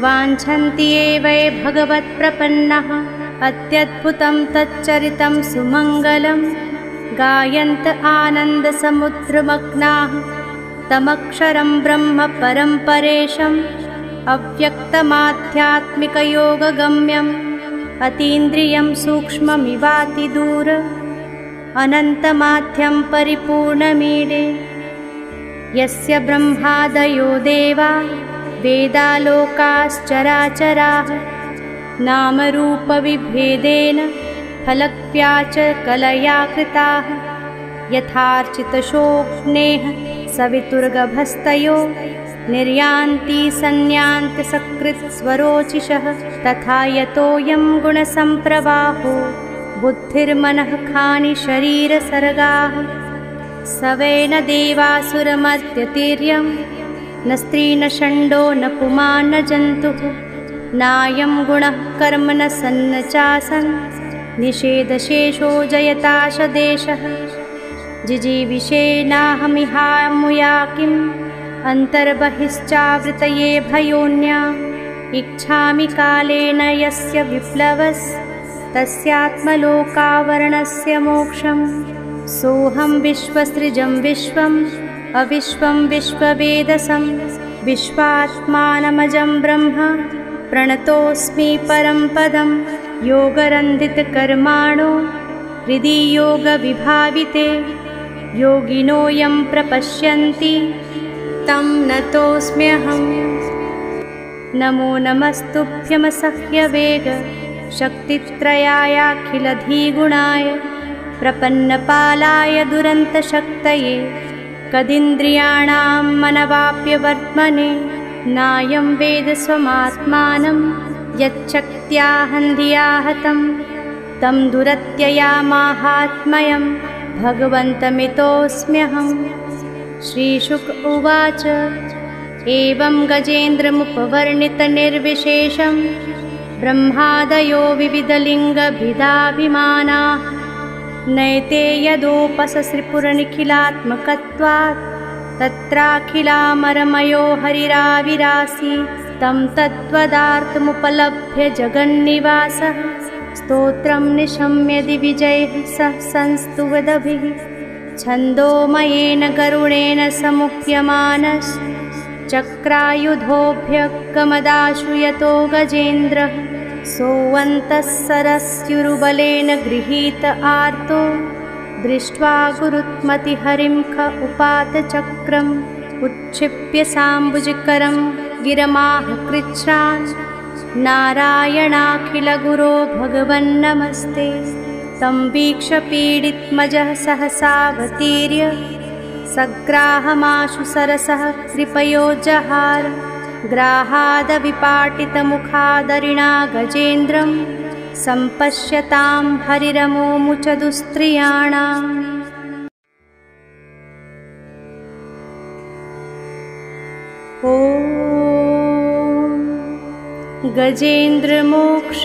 वाञ्छन्ति एव ये भगवत्प्रपन्नः अत्यद्भुतं तच्चरितं सुमङ्गलं गायन्त आनन्दसमुद्रमग्नाः तमक्षरं ब्रह्म परं परेशम् अव्यक्तमाध्यात्मिकयोगगम्यम् अतीन्द्रियं सूक्ष्ममिवातिदूर अनन्तमाध्यं परिपूर्णमीडे यस्य ब्रह्मादयो देवा वेदालोकाश्चराचराः नामरूपविभेदेन फलक्व्याच कलया कृताः यथार्चितशोऽग्नेः सवितुर्गभस्तयो निर्यान्ति सन्यान्त्यसकृत्स्वरोचिषः तथा यतोऽयं गुणसम्प्रवाहो बुद्धिर्मनः खानि शरीरसर्गाः स वै न देवासुरमर्त्यतिर्यं न स्त्री न षण्डो न पुमान् न जन्तुः नायं गुणः कर्म न सन्न चासन् निषेधशेषो जयताशदेशः जिजीविषेणाहमिहामुया किम् अन्तर्बहिश्चावृतये भयोन्या इच्छामि कालेन यस्य विप्लवस्तस्यात्मलोकावरणस्य मोक्षम् सोऽहं विश्वसृजं विश्वम् अविश्वं विश्ववेदसं विश्वात्मानमजं ब्रह्म प्रणतोऽस्मि परं पदं योगरन्धितकर्माणो हृदि योगविभाविते योगिनो यं प्रपश्यन्ति तं नतोऽस्म्यहम् नमो नमस्तुभ्यमसह्यवेग शक्तित्रयायाखिलधिगुणाय प्रपन्नपालाय दुरन्तशक्तये कदिन्द्रियाणां मनवाप्यवर्त्मने नायं वेद स्वमात्मानं यच्छक्त्याहन्धिया हतं तं दुरत्ययामाहात्म्यं भगवन्तमितोऽस्म्यहम् श्रीशुक उवाच एवं गजेन्द्रमुपवर्णितनिर्विशेषं ब्रह्मादयो विविधलिङ्गभिदाभिमानाः नैते यदोपससृपुरनिखिलात्मकत्वात् तत्राखिलामरमयो हरिराविरासीत् तं तत्त्वदार्तमुपलभ्य जगन्निवासः स्तोत्रं निशम्य दिविजयः सः संस्तुवदभिः छन्दोमयेन गरुडेन समुह्यमानश्चक्रायुधोऽभ्यगमदाशु यतो गजेन्द्रः सोऽन्तः सरस्युरुबलेन गृहीत आर्तो दृष्ट्वा गुरुत्मतिहरिं ख उपात चक्रम् उच्छिप्य साम्बुजकरं गिरमाह कृच्छ्रान् नारायणाखिलगुरो भगवन्नमस्ते तं वीक्ष्य पीडितमजः सहसावतीर्य सग्राहमाशु सरसः कृपयोजहार ग्राहादविपाटितमुखादरिणा गजेन्द्रं सम्पश्यतां हरिरमोमुचदुस्त्रियाणाम्। ॐ गजेन्द्रमोक्ष।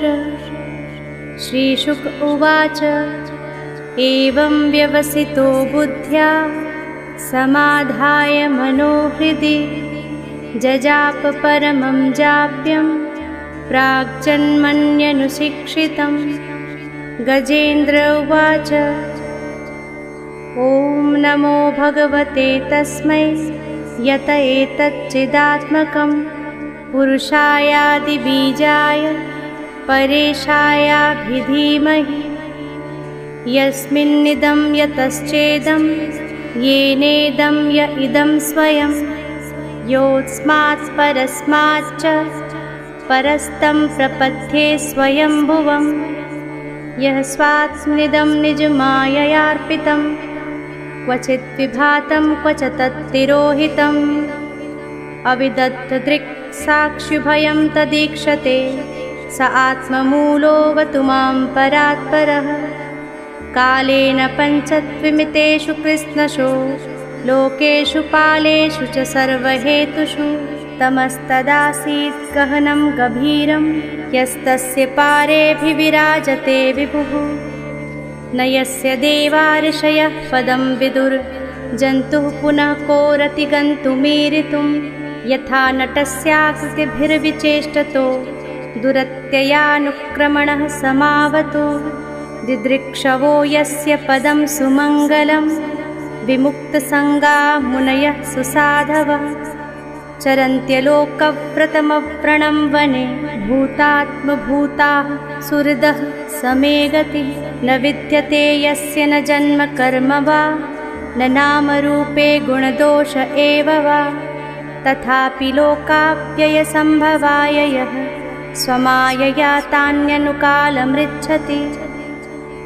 श्रीशुक उवाच एवं व्यवसितो बुद्ध्या समाधाय मनोहृदि जजाप परमं जाप्यं प्राग्जन्मन्यनुशिक्षितं। गजेन्द्र उवाच ॐ नमो भगवते तस्मै यत एतच्चिदात्मकं पुरुषायादिबीजाय परेशायाभिधीमहि यस्मिन्निदं यतश्चेदं येनेदं य इदं स्वयं योऽस्मात् परस्माच्च परस्तं प्रपद्ये स्वयंभुवं यः स्वात्मनिदं निजमाययार्पितं क्वचित् विभातं क्वच तत्तिरोहितम् अविदग्धदृक् साक्षिभयं तदीक्षते स आत्ममूलोऽवतु मां परात्परः। कालेन पञ्चत्विमितेषु कृत्स्नशो लोकेषु कालेषु च सर्वहेतुषु तमस्तदासीत् गहनं गभीरं यस्तस्य पारेऽभिविराजते विभुः न यस्य देवा ऋषयः पदं विदुर्जन्तुः पुनः कोरति गन्तुमीरितुं यथा नटस्याकृतिभिर्विचेष्टतो दुरत्ययानुक्रमणः समावतु दिदृक्षवो यस्य पदं सुमङ्गलं विमुक्तसङ्गा मुनयः सुसाधवः चरन्त्यलोकव्रतमव्रणं वने भूतात्मभूताः सुहृदः समे गतिः न विद्यते यस्य न जन्म कर्म वा न नामरूपे गुणदोष एव वा तथापि लोकाप्ययसम्भवाय यः स्वमायया तान्यनुकालमृच्छति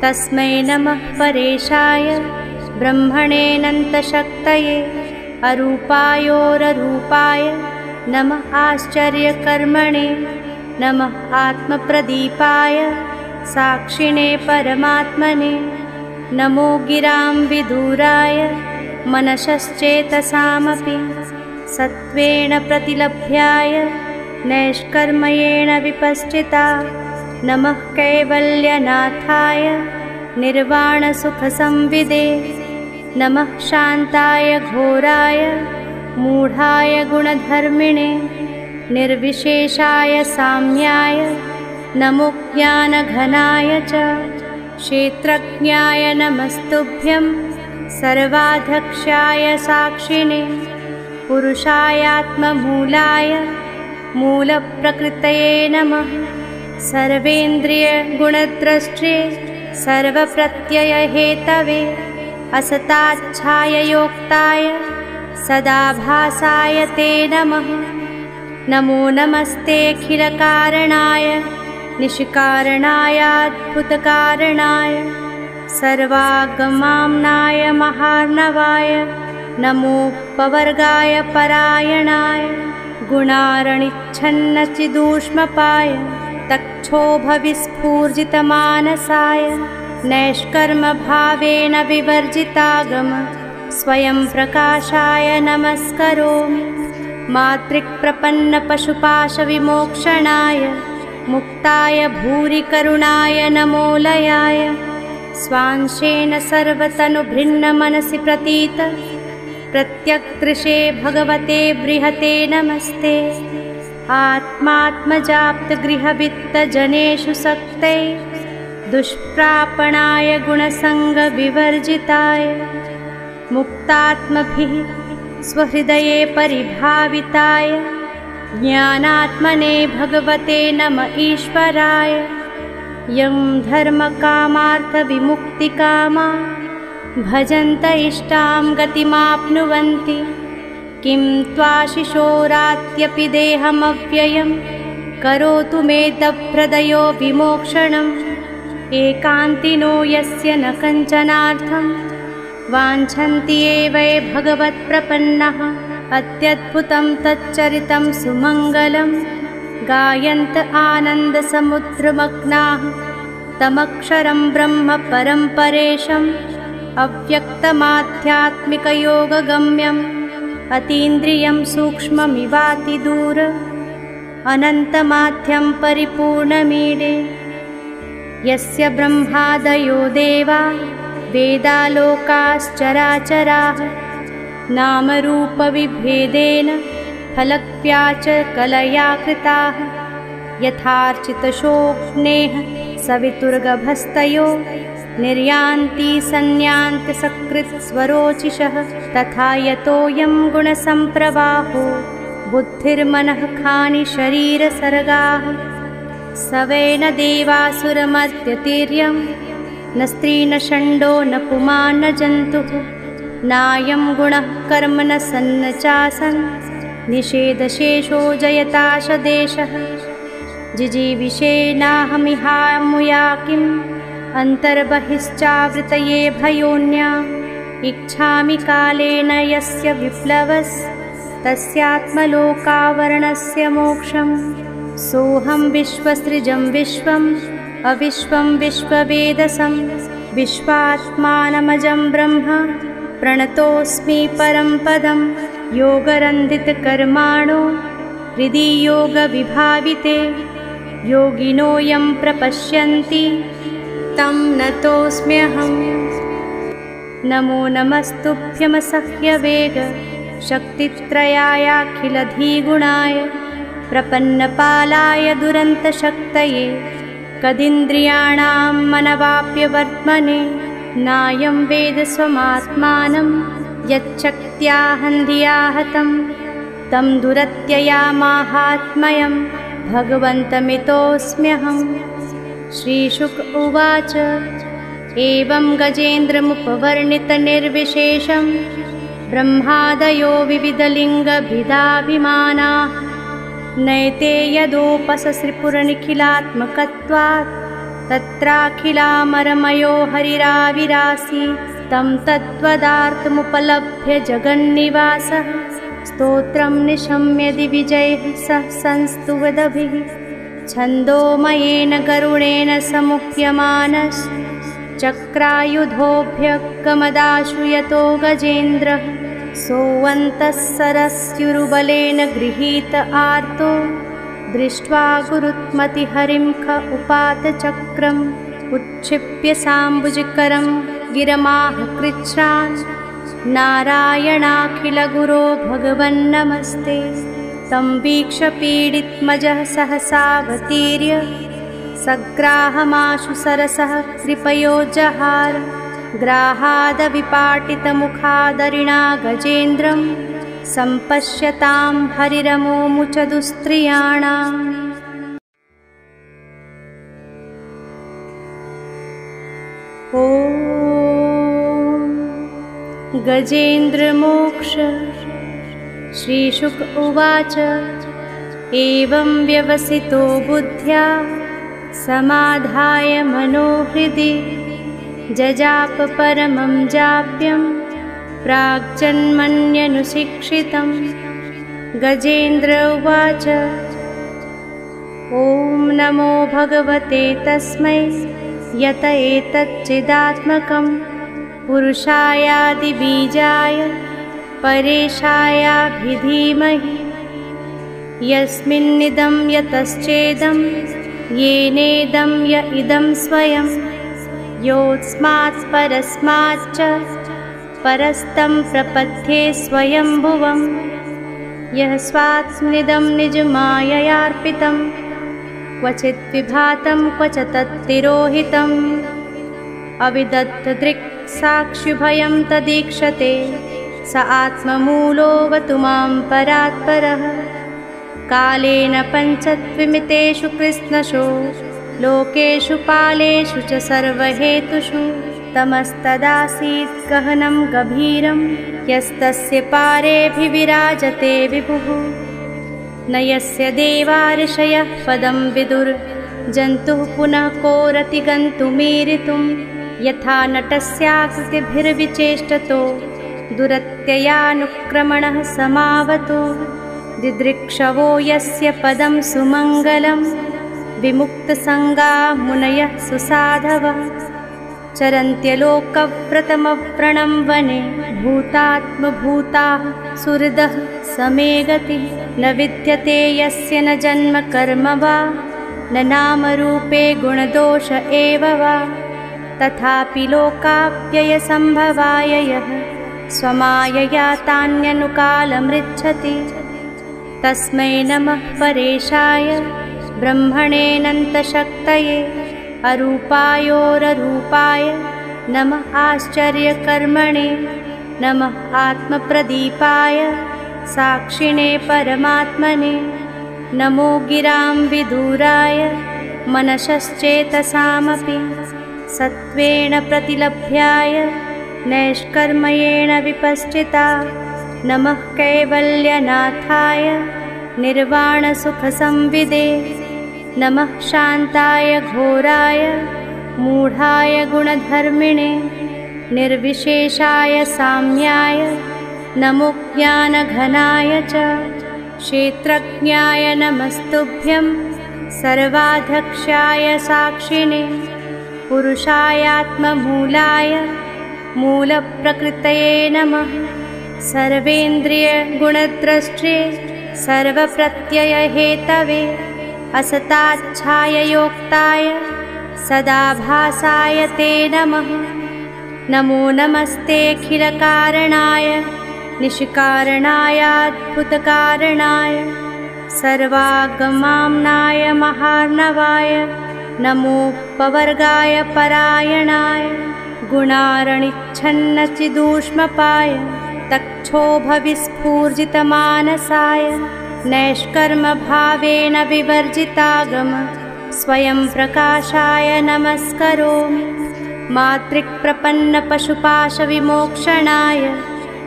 तस्मै नमः परेशाय ब्रह्मणेऽनन्तशक्तये अरूपायोररूपाय नमः आश्चर्यकर्मणे नमः आत्मप्रदीपाय साक्षिणे परमात्मने नमो गिरां विदूराय मनसश्चेतसामपि सत्त्वेन प्रतिलभ्याय नैष्कर्मयेण विपश्चिता नमः कैवल्यनाथाय निर्वाणसुखसंविदे नमः शान्ताय घोराय मूढाय गुणधर्मिणे निर्विशेषाय साम्याय नमो ज्ञानघनाय च क्षेत्रज्ञाय नमस्तुभ्यं सर्वाध्यक्षाय साक्षिणे पुरुषायात्ममूलाय मूलप्रकृतये नमः सर्वेन्द्रियगुणद्रष्टे सर्वप्रत्ययहेतवे असताच्छाययोक्ताय सदाभासाय ते नमः नमो नमस्तेऽखिलकारणाय निष्कारणायाद्भुतकारणाय सर्वागमाम्नाय महार्णवाय नमोपवर्गाय परायणाय गुणारणिच्छन्नचिदूष्मपाय तक्षोभविस्फूर्जितमानसाय नैष्कर्मभावेन विवर्जितागम स्वयं प्रकाशाय नमस्करोमि मातृक्प्रपन्नपशुपाशविमोक्षणाय मुक्ताय भूरिकरुणाय नमोलयाय स्वांशेन सर्वतनुभृन्नमनसि प्रतीत प्रत्यक्दृशे भगवते बृहते नमस्ते आत्मात्मजाप्तगृहवित्तजनेषु सक्ते दुष्प्रापणाय गुणसङ्गविवर्जिताय मुक्तात्मभिः स्वहृदये परिभाविताय ज्ञानात्मने भगवते नम ईश्वराय। यं धर्मकामार्थविमुक्तिकामा भजन्त इष्टां गतिमाप्नुवन्ति किं त्वाशिशोरात्यपि देहमव्ययं करोतु मे दभ्रदयो विमोक्षणम्। एकान्तिनो यस्य न कञ्चनार्थं वाञ्छन्ति एव ये भगवत्प्रपन्नः अत्यद्भुतं तच्चरितं सुमङ्गलं गायन्त आनन्दसमुद्रमग्नाः तमक्षरं ब्रह्म परं परेशम् अव्यक्तमाध्यात्मिकयोगगम्यम् अतीन्द्रियं सूक्ष्ममिवातिदूर अनन्तमाध्यं परिपूर्णमीडे। यस्य ब्रह्मादयो देवा वेदालोकाश्चराचराः नामरूपविभेदेन फलक्व्या च कलया कृताः यथार्चितशोक्नेः सवितुर्गभस्तयो निर्यान्ति संयान्ति सकृत्स्वरोचिषः तथा यतोऽयं गुणसम्प्रवाहो बुद्धिर्मनः खानि शरीरसर्गाः स वै न देवासुरमर्त्यतिर्यं न स्त्री न षण्डो न पुमान् न जन्तुः नायं गुणः कर्म न सन्न चासन् निषेधशेषो जयताशदेशः जिजीविषेणाहमिहामुया किम् अन्तर्बहिश्चावृतये भयोन्या इच्छामि कालेन यस्य विप्लवस्तस्यात्मलोकावरणस्य मोक्षम्। सोऽहं विश्वसृजं विश्वम् अविश्वं विश्ववेदसं विश्वात्मानमजं ब्रह्म प्रणतोऽस्मि परं पदं। योगरन्धितकर्माणो हृदि योगविभाविते योगिनो यं प्रपश्यन्ति तं नतोऽस्म्यहम्। नमो नमस्तुभ्यमसह्यवेग शक्तित्रयायाखिलधिगुणाय प्रपन्नपालाय दुरन्तशक्तये कदिन्द्रियाणां मनवाप्यवर्त्मने। नायं वेद स्वमात्मानं यच्छक्त्याहन्धिया हतं तं दुरत्ययामाहात्म्यं भगवन्तमितोऽस्म्यहम्। श्रीशुक उवाच एवं गजेन्द्रमुपवर्णितनिर्विशेषं ब्रह्मादयो विविधलिङ्गभिदाभिमानाः नैते यदोपससृपुरनिखिलात्मकत्वात् तत्राखिलामरमयो हरिराविरासीत् तं तद्वदार्थमुपलभ्य जगन्निवासः स्तोत्रं निशम्य दिविजयः सह संस्तुवदभिः छन्दोमयेन गरुडेन समुह्यमानश्चक्रायुधोऽभ्यगमदाशु यतो गजेन्द्रः सोऽन्तः सरस्युरुबलेन गृहीत आर्तो दृष्ट्वा गुरुत्मतिहरिं ख उपात चक्रम् उच्छिप्य साम्बुजकरं गिरमाह कृच्छ्रान् नारायणाखिलगुरो भगवन्नमस्ते। तं वीक्ष्य पीडितमजः सहसावतीर्य सग्राहमाशु सरसः कृपयोजहार ग्राहादविपाटितमुखादरिणा गजेन्द्रं सम्पश्यतां हरिरमोमुचदुस्त्रियाणाम्। ॐ गजेन्द्रमोक्ष। श्रीशुक उवाच एवं व्यवसितो बुद्ध्या समाधाय मनोहृदि जजाप परमं जाप्यं प्राग्जन्मन्यनुशिक्षितं। गजेन्द्र उवाच ॐ नमो भगवते तस्मै यत एतच्चिदात्मकं पुरुषायादिबीजाय परेशायाभिधीमहि यस्मिन्निदं यतश्चेदं येनेदं य इदं स्वयं योऽस्मात् परस्माच्च परस्तं प्रपद्ये स्वयंभुवम्। यः स्वात्मनिदं निजमाययार्पितं क्वचित् विभातं क्वच तत्तिरोहितम् अविदग्धदृक्साक्षिभयं तदीक्षते स आत्ममूलोऽवतु मां परात्परः कालेन पञ्चत्विमितेषु कृत्स्नशो लोकेषु कालेषु च सर्वहेतुषु तमस्तदासीत् गहनं गभीरं यस्तस्य पारेऽभिविराजते विभुः न यस्य देवा ऋषयः पदं विदुर्जन्तुः पुनः कोरति गन्तुमीरितुं यथा नटस्याकृतिभिर्विचेष्टतो दुरत्ययानुक्रमणः समावतु दिदृक्षवो यस्य पदं सुमङ्गलं विमुक्तसङ्गा मुनयः सुसाधवः चरन्त्यलोकव्रतमव्रणं वने भूतात्मभूताः सुहृदः समे गतिः न विद्यते यस्य न जन्म कर्म वा न नामरूपे गुणदोष एव वा तथापि लोकाप्ययसम्भवाय यः स्वमायया तान्यनुकालमृच्छति तस्मै नमः परेशाय ब्रह्मणेऽनन्तशक्तये अरूपायोररूपाय नमः आश्चर्यकर्मणे नमः आत्मप्रदीपाय साक्षिणे परमात्मने नमो गिरां विदूराय मनसश्चेतसामपि सत्त्वेन प्रतिलभ्याय नैष्कर्म्येण विपश्चिता नमः कैवल्यनाथाय निर्वाणसुखसंविदे नमः शान्ताय घोराय मूढाय गुणधर्मिणे निर्विशेषाय साम्याय नमो ज्ञानघनाय च क्षेत्रज्ञाय नमस्तुभ्यं सर्वाध्यक्षाय साक्षिणे पुरुषायात्ममूलाय मूलप्रकृतये नमः सर्वेन्द्रियगुणद्रष्टे सर्वप्रत्ययहेतवे असताच्छाययोक्ताय सदाभासाय ते नमः नमो नमस्तेऽखिलकारणाय निष्कारणायाद्भुतकारणाय सर्वागमाम्नाय महार्णवाय नमोपवर्गाय परायणाय गुणारणिच्छन्नचिदूष्मपाय तक्षोभविस्फूर्जितमानसाय नैष्कर्मभावेन विवर्जितागम स्वयं प्रकाशाय नमस्करोमि मातृक्प्रपन्नपशुपाशविमोक्षणाय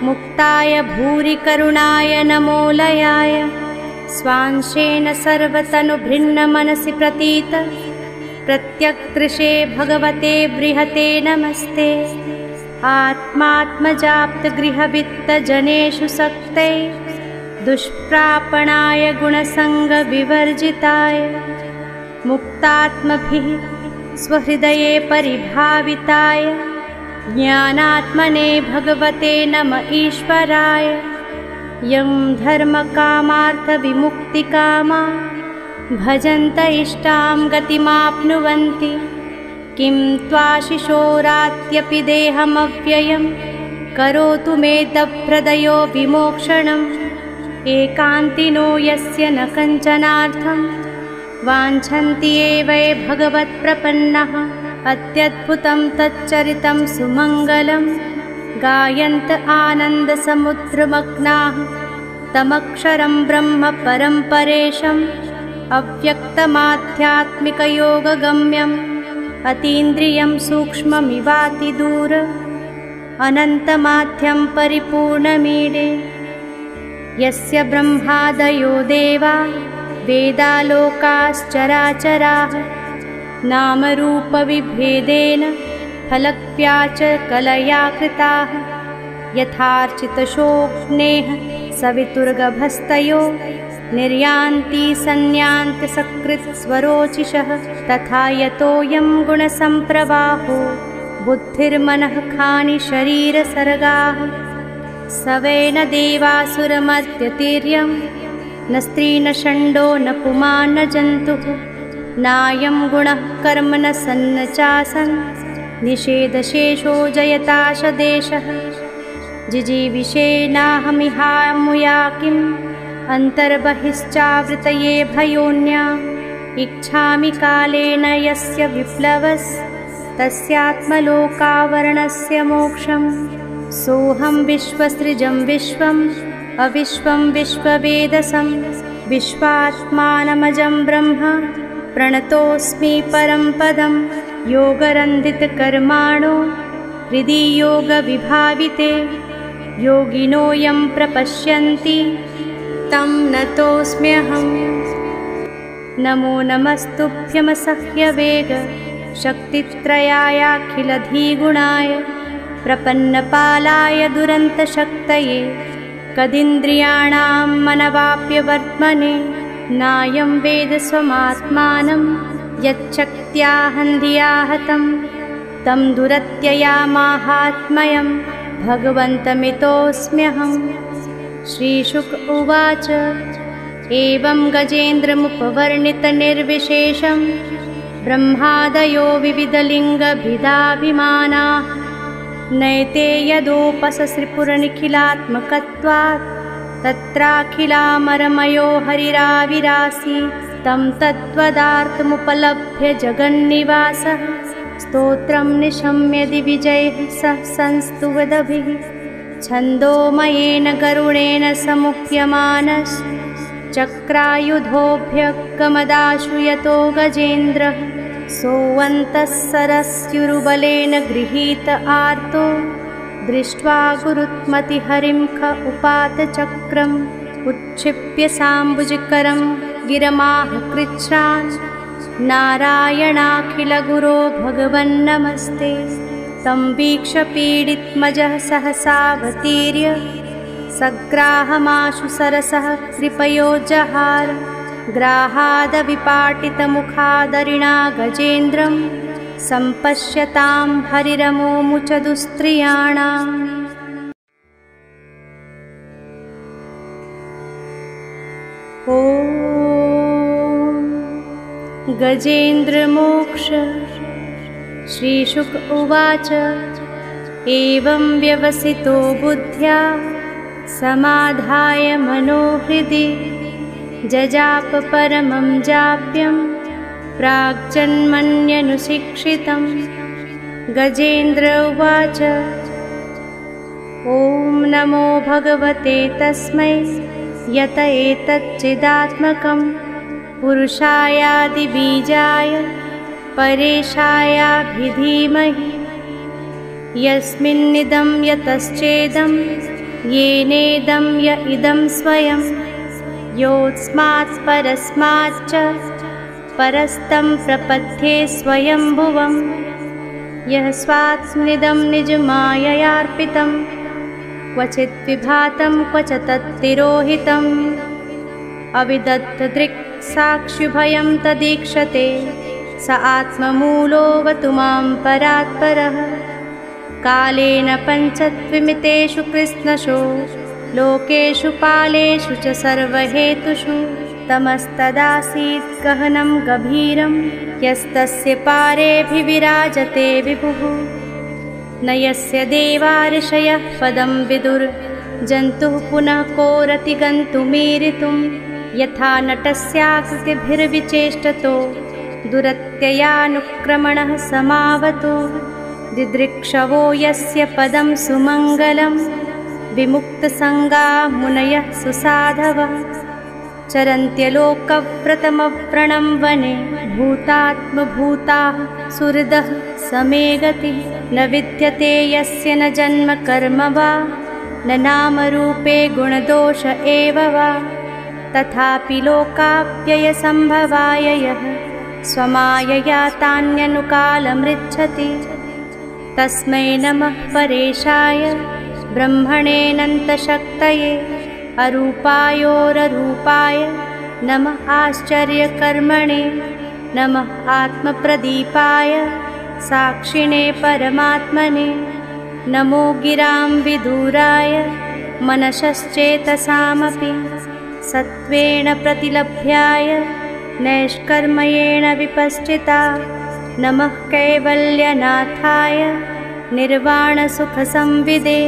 मुक्ताय भूरिकरुणाय नमोलयाय स्वांशेन सर्वतनुभृन्नमनसि प्रतीत प्रत्यक्दृशे भगवते बृहते नमस्ते आत्मात्मजाप्तगृहवित्तजनेषु सक्ते दुष्प्रापणाय गुणसङ्गविवर्जिताय मुक्तात्मभिः स्वहृदये परिभाविताय ज्ञानात्मने भगवते नम ईश्वराय यं धर्मकामार्थविमुक्तिकामा भजन्त इष्टां गतिमाप्नुवन्ति किं त्वाशिशोरात्यपि देहमव्ययं करोतु मे दभ्रदयो विमोक्षणम् एकान्तिनो यस्य न कञ्चनार्थं वाञ्छन्ति एव ये भगवत्प्रपन्नः अत्यद्भुतं तच्चरितं सुमङ्गलं गायन्त आनन्दसमुद्रमग्नाः तमक्षरं ब्रह्म परं परेशम् अव्यक्तमाध्यात्मिकयोगगम्यम् अतीन्द्रियं सूक्ष्ममिवातिदूर अनन्तमाध्यं परिपूर्णमीडे यस्य ब्रह्मादयो देवा वेदालोकाश्चराचराः नामरूपविभेदेन फलक्व्याच कलया कृताः यथार्चितशोक्नेः सवितुर्गभस्तयो निर्यान्ति सन्यान्त्यसकृत्स्वरोचिषः तथा यतोऽयं गुणसम्प्रवाहो बुद्धिर्मनः खानि शरीरसर्गाः स वै न देवासुरमर्त्यतिर्यं न स्त्री न षण्डो न पुमान् न जन्तुः नायं गुणः कर्म न सन्न चासन् निषेधशेषो जयताशदेशः जिजीविषेणाहमिहामुया किं अन्तर्बहिश्चावृतये भयोन्या इच्छामि कालेन यस्य विप्लवस् तस्यात्मलोकावरणस्य मोक्षं सोऽहं विश्वसृजं विश्वम् अविश्वं विश्ववेदसं विश्वात्मानमजं ब्रह्म प्रणतोऽस्मि परं पदं योगरन्धितकर्माणो हृदि योगविभाविते योगिनो यं प्रपश्यन्ति तं नतोऽस्म्यहम्। नमो नमस्तुभ्यमसह्यवेग शक्तित्रयायाखिलधिगुणाय प्रपन्नपालाय दुरन्तशक्तये कदिन्द्रियाणां मनवाप्यवर्त्मने नायं वेद स्वमात्मानं यच्छक्त्याहन्धिया हतं तं दुरत्ययामाहात्म्यं भगवन्तमितोऽस्म्यहम्। श्रीशुक उवाच एवं गजेन्द्रमुपवर्णितनिर्विशेषं ब्रह्मादयो विविधलिङ्गभिदाभिमानाः नैते यदोपससृपुरनिखिलात्मकत्वात् तत्राखिलामरमयो हरिराविरासीत् तं तद्वदार्थमुपलभ्य जगन्निवासः स्तोत्रं निशम्य दिविजैः सह संस्तुवदभिः छन्दोमयेन गरुडेन समुह्यमानश्चक्रायुधोऽभ्यगमदाशु यतो गजेन्द्रः सोऽन्तः सरस्युरुबलेन गृहीत आर्तो दृष्ट्वा गुरुत्मतिहरिं ख उपात चक्रम् उत्क्षिप्य साम्बुजकरं गिरमाह कृच्छ्रान् नारायणाखिलगुरो भगवन्नमस्ते तं वीक्ष्य पीडितमजः सहसावतीर्य सग्राहमाशु सरसः कृपयोजहार ग्राहादविपाटितमुखादरिणा गजेन्द्रं सम्पश्यतां हरिरमोमुच दुस्त्रियाणाम्। ॐ गजेन्द्रमोक्ष। श्रीशुक उवाच एवं व्यवसितो बुद्ध्या समाधाय मनोहृदि जजाप परमं जाप्यं प्राग्जन्मन्यनुशिक्षितं। गजेन्द्र उवाच ॐ नमो भगवते तस्मै यत एतच्चिदात्मकं पुरुषायादिबीजाय परेशायाभिधीमहि यस्मिन्निदं यतश्चेदं येनेदं य इदं स्वयं योऽस्मात् परस्माच्च परस्तं प्रपद्ये स्वयंभुवं यः स्वात्मनिदं निजमाययार्पितं क्वचित् विभातं क्वच तत्तिरोहितम् अविदत्तदृक् साक्षिभयं तदीक्षते स आत्ममूलोऽवतु मां परात्परः। कालेन पञ्चत्विमितेषु कृत्स्नशो लोकेषु पालेषु च सर्वहेतुषु तमस्तदासीत् गहनं गभीरं यस्तस्य पारेऽभिविराजते विभुः न यस्य देवा ऋषयः पदं विदुर्जन्तुः पुनः कोरति गन्तुमीरितुं यथा नटस्याकृतिभिर्विचेष्टतो दुरत्ययानुक्रमणः समावतो दिदृक्षवो यस्य पदं सुमङ्गलं विमुक्तसङ्गा मुनयः सुसाधवः चरन्त्यलोकव्रतमव्रणं वने भूतात्मभूताः सुहृदः समे गतिः न विद्यते यस्य न जन्म कर्म वा न नामरूपे गुणदोष एव वा तथापि लोकाप्ययसम्भवाय यः स्वमायया तान्यनुकालमृच्छति तस्मै नमः परेशाय ब्रह्मणेऽनन्तशक्तये अरूपायोररूपाय नमः आश्चर्यकर्मणे नमः आत्मप्रदीपाय साक्षिणे परमात्मने नमो गिरां विदूराय मनसश्चेतसामपि सत्त्वेन प्रतिलभ्याय नैष्कर्मयेण विपश्चिता नमः कैवल्यनाथाय निर्वाणसुखसंविदे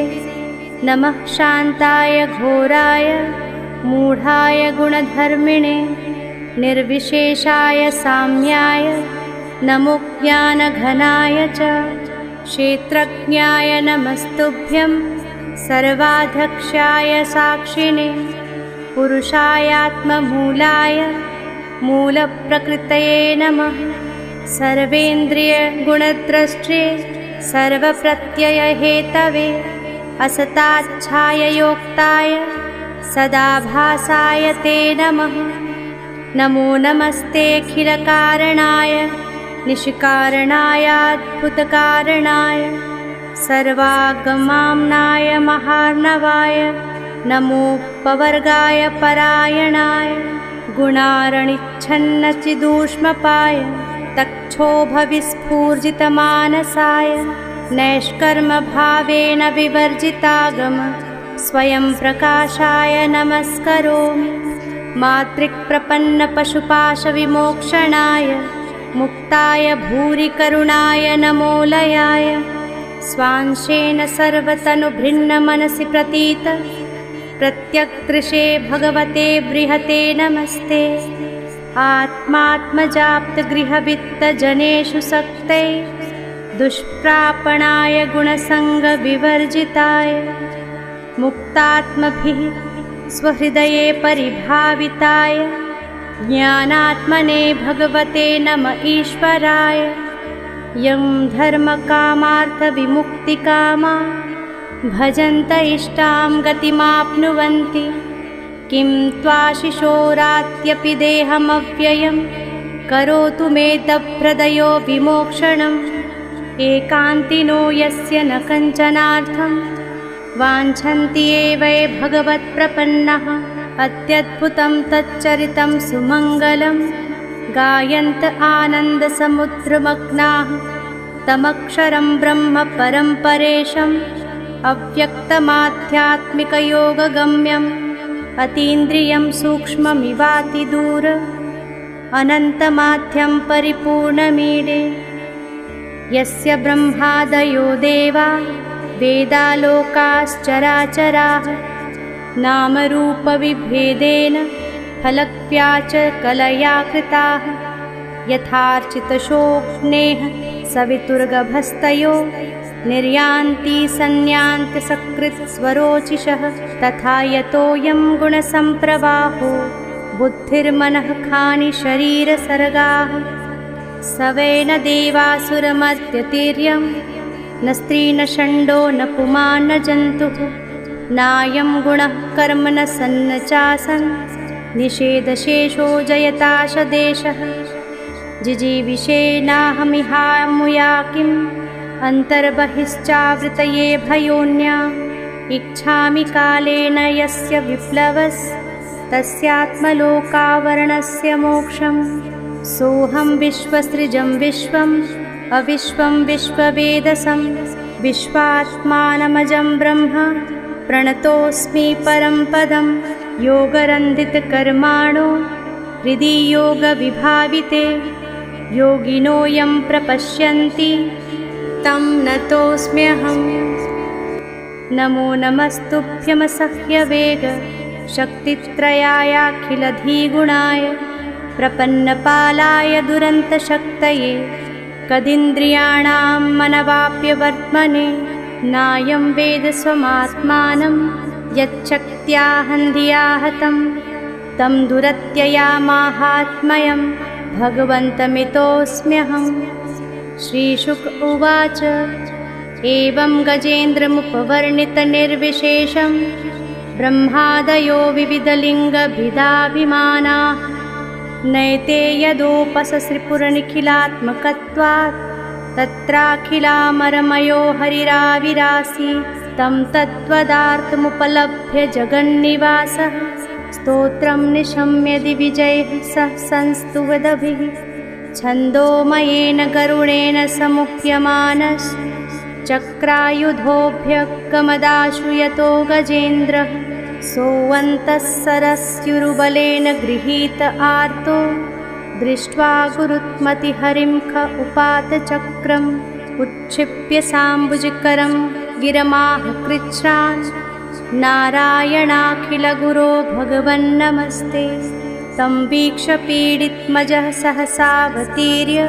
नमः शान्ताय घोराय मूढाय गुणधर्मिणे निर्विशेषाय साम्याय नमो ज्ञानघनाय च क्षेत्रज्ञाय नमस्तुभ्यं सर्वाध्यक्षाय साक्षिणे पुरुषायात्ममूलाय मूलप्रकृतये नमः सर्वेन्द्रियगुणद्रष्टे सर्वप्रत्ययहेतवे असताच्छाययोक्ताय सदाभासाय ते नमः नमो नमस्तेऽखिलकारणाय निष्कारणायाद्भुतकारणाय सर्वागमाम्नाय महार्णवाय नमोपवर्गाय परायणाय गुणारणिच्छन्नचिदूष्मपाय तक्षोभविस्फूर्जितमानसाय नैष्कर्मभावेन विवर्जितागम स्वयं प्रकाशाय नमस्करोमि मातृक्प्रपन्नपशुपाशविमोक्षणाय मुक्ताय भूरिकरुणाय नमोलयाय स्वांशेन सर्वतनुभृन्नमनसि प्रतीत प्रत्यक्दृशे भगवते बृहते नमस्ते आत्मात्मजाप्तगृहवित्तजनेषु सक्ते दुष्प्रापणाय गुणसङ्गविवर्जिताय मुक्तात्मभिः स्वहृदये परिभाविताय ज्ञानात्मने भगवते नम ईश्वराय यं धर्मकामार्थविमुक्तिकामा भजन्त इष्टां गतिमाप्नुवन्ति किं त्वाशिशोरात्यपि देहमव्ययं करोतु मे दभ्रदयो विमोक्षणम् एकान्तिनो यस्य न कञ्चनार्थं वाञ्छन्ति एव ये भगवत्प्रपन्नः अत्यद्भुतं तच्चरितं सुमङ्गलं गायन्त आनन्दसमुद्रमग्नाः तमक्षरं ब्रह्म परं परेशम् अव्यक्तमाध्यात्मिकयोगगम्यम् अतीन्द्रियं सूक्ष्ममिवातिदूर अनन्तमाध्यं परिपूर्णमीडे यस्य ब्रह्मादयो देवा वेदालोकाश्चराचराः नामरूपविभेदेन फलक्व्याच कलया कृताः यथार्चितशोक्नेः सवितुर्गभस्तयो निर्यान्ति सन्यान्त्यसकृत्स्वरोचिषः तथा यतोऽयं गुणसम्प्रवाहो बुद्धिर्मनः खानि शरीरसर्गाः स वै न देवासुरमर्त्यतिर्यं न स्त्री न षण्डो न पुमान् न जन्तुः नायं गुणः कर्म न सन्न चासन् निषेधशेषो जयताशदेशः जिजीविषेणाहमिहामुया किम् अन्तर्बहिश्चावृतये भयोन्या इच्छामि कालेन यस्य विप्लवस्तस्यात्मलोकावरणस्य मोक्षम् सोऽहं विश्वसृजं विश्वम् अविश्वं विश्ववेदसं विश्वात्मानमजं ब्रह्म प्रणतोऽस्मि परं पदं योगरन्धितकर्माणो हृदि योगविभाविते योगिनो यं प्रपश्यन्ति तं नतोऽस्म्यहम् नमो नमस्तुभ्यमसह्यवेग शक्तित्रयायाखिलधिगुणाय प्रपन्नपालाय दुरन्तशक्तये कदिन्द्रियाणां मनवाप्यवर्त्मने नायं वेद स्वमात्मानं यच्छक्त्याहन्धिया हतं तं दुरत्ययामाहात्म्यं भगवन्तमितोऽस्म्यहम् श्रीशुक उवाच एवं गजेन्द्रमुपवर्णितनिर्विशेषं ब्रह्मादयो विविधलिङ्गभिदाभिमानाः नैते यदोपससृपुरनिखिलात्मकत्वात् तत्राखिलामरमयो हरिराविरासीत् तं तद्वदार्थमुपलभ्य जगन्निवासः स्तोत्रं निशम्य दिविजयः सह संस्तुवदभिः छन्दोमयेन गरुडेन समुह्यमानश्चक्रायुधोऽभ्यगमदाशु यतो गजेन्द्रः सोऽन्तः सरस्युरुबलेन गृहीत आर्तो दृष्ट्वा गुरुत्मतिहरिं ख उपात चक्रम् उत्क्षिप्य साम्बुजकरं गिरमाह कृच्छ्रान् नारायणाखिलगुरो भगवन्नमस्ते। तं वीक्ष्य पीडितमजः सहसावतीर्य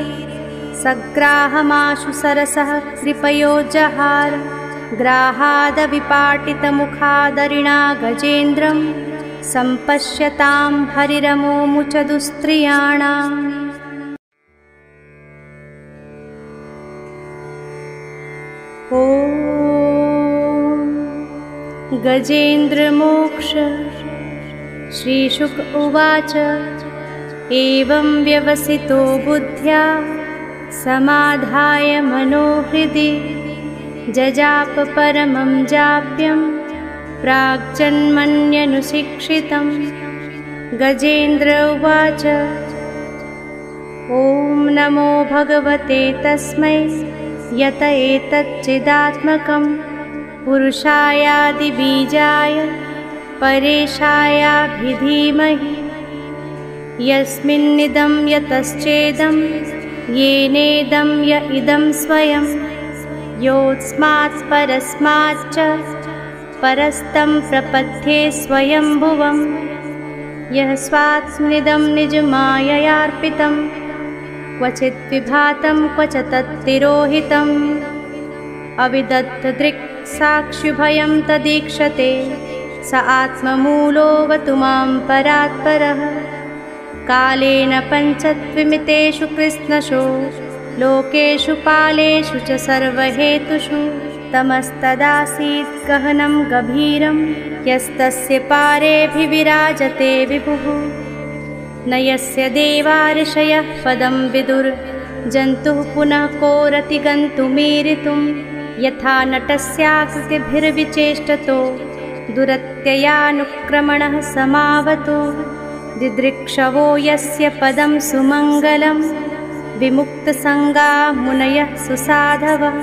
सग्राहमाशु सरसः कृपयोजहार। ग्राहादविपाटितमुखादरिणा गजेन्द्रं सम्पश्यतां हरिरमोमुच दुस्त्रियाणाम्। ॐ गजेन्द्रमोक्ष। श्रीशुक उवाच एवं व्यवसितो बुद्ध्या समाधाय मनोहृदि जजाप परमं जाप्यं प्राग्जन्मन्यनुशिक्षितं। गजेन्द्र उवाच ॐ नमो भगवते तस्मै यत एतच्चिदात्मकं पुरुषायादिबीजाय परेशायाभिधीमहि। यस्मिन्निदं यतश्चेदं येनेदं य इदं स्वयं योऽस्मात् परस्माच्च परस्तं प्रपद्ये स्वयंभुवम्। यः स्वात्मनिदं निजमाययार्पितं क्वचित् विभातं क्वच तत्तिरोहितम्। अविदत्तदृक् साक्षिभयं तदीक्षते स आत्ममूलोऽवतु मां परात्परः। कालेन पञ्चत्वमितेषु कृत्स्नशो लोकेषु पालेषु च सर्वहेतुषु तमस्तदासीत् गहनं गभीरं यस्तस्य पारेऽभिविराजते विभुः। न यस्य देवा ऋषयः पदं विदुर्जन्तुः पुनः कोरति गन्तुमीरितुं। यथा नटस्याकृतिभिर्विचेष्टतो दुरत्ययानुक्रमणः समावतो। दिदृक्षवो यस्य पदं सुमङ्गलं विमुक्तसङ्गा मुनयः सुसाधवः।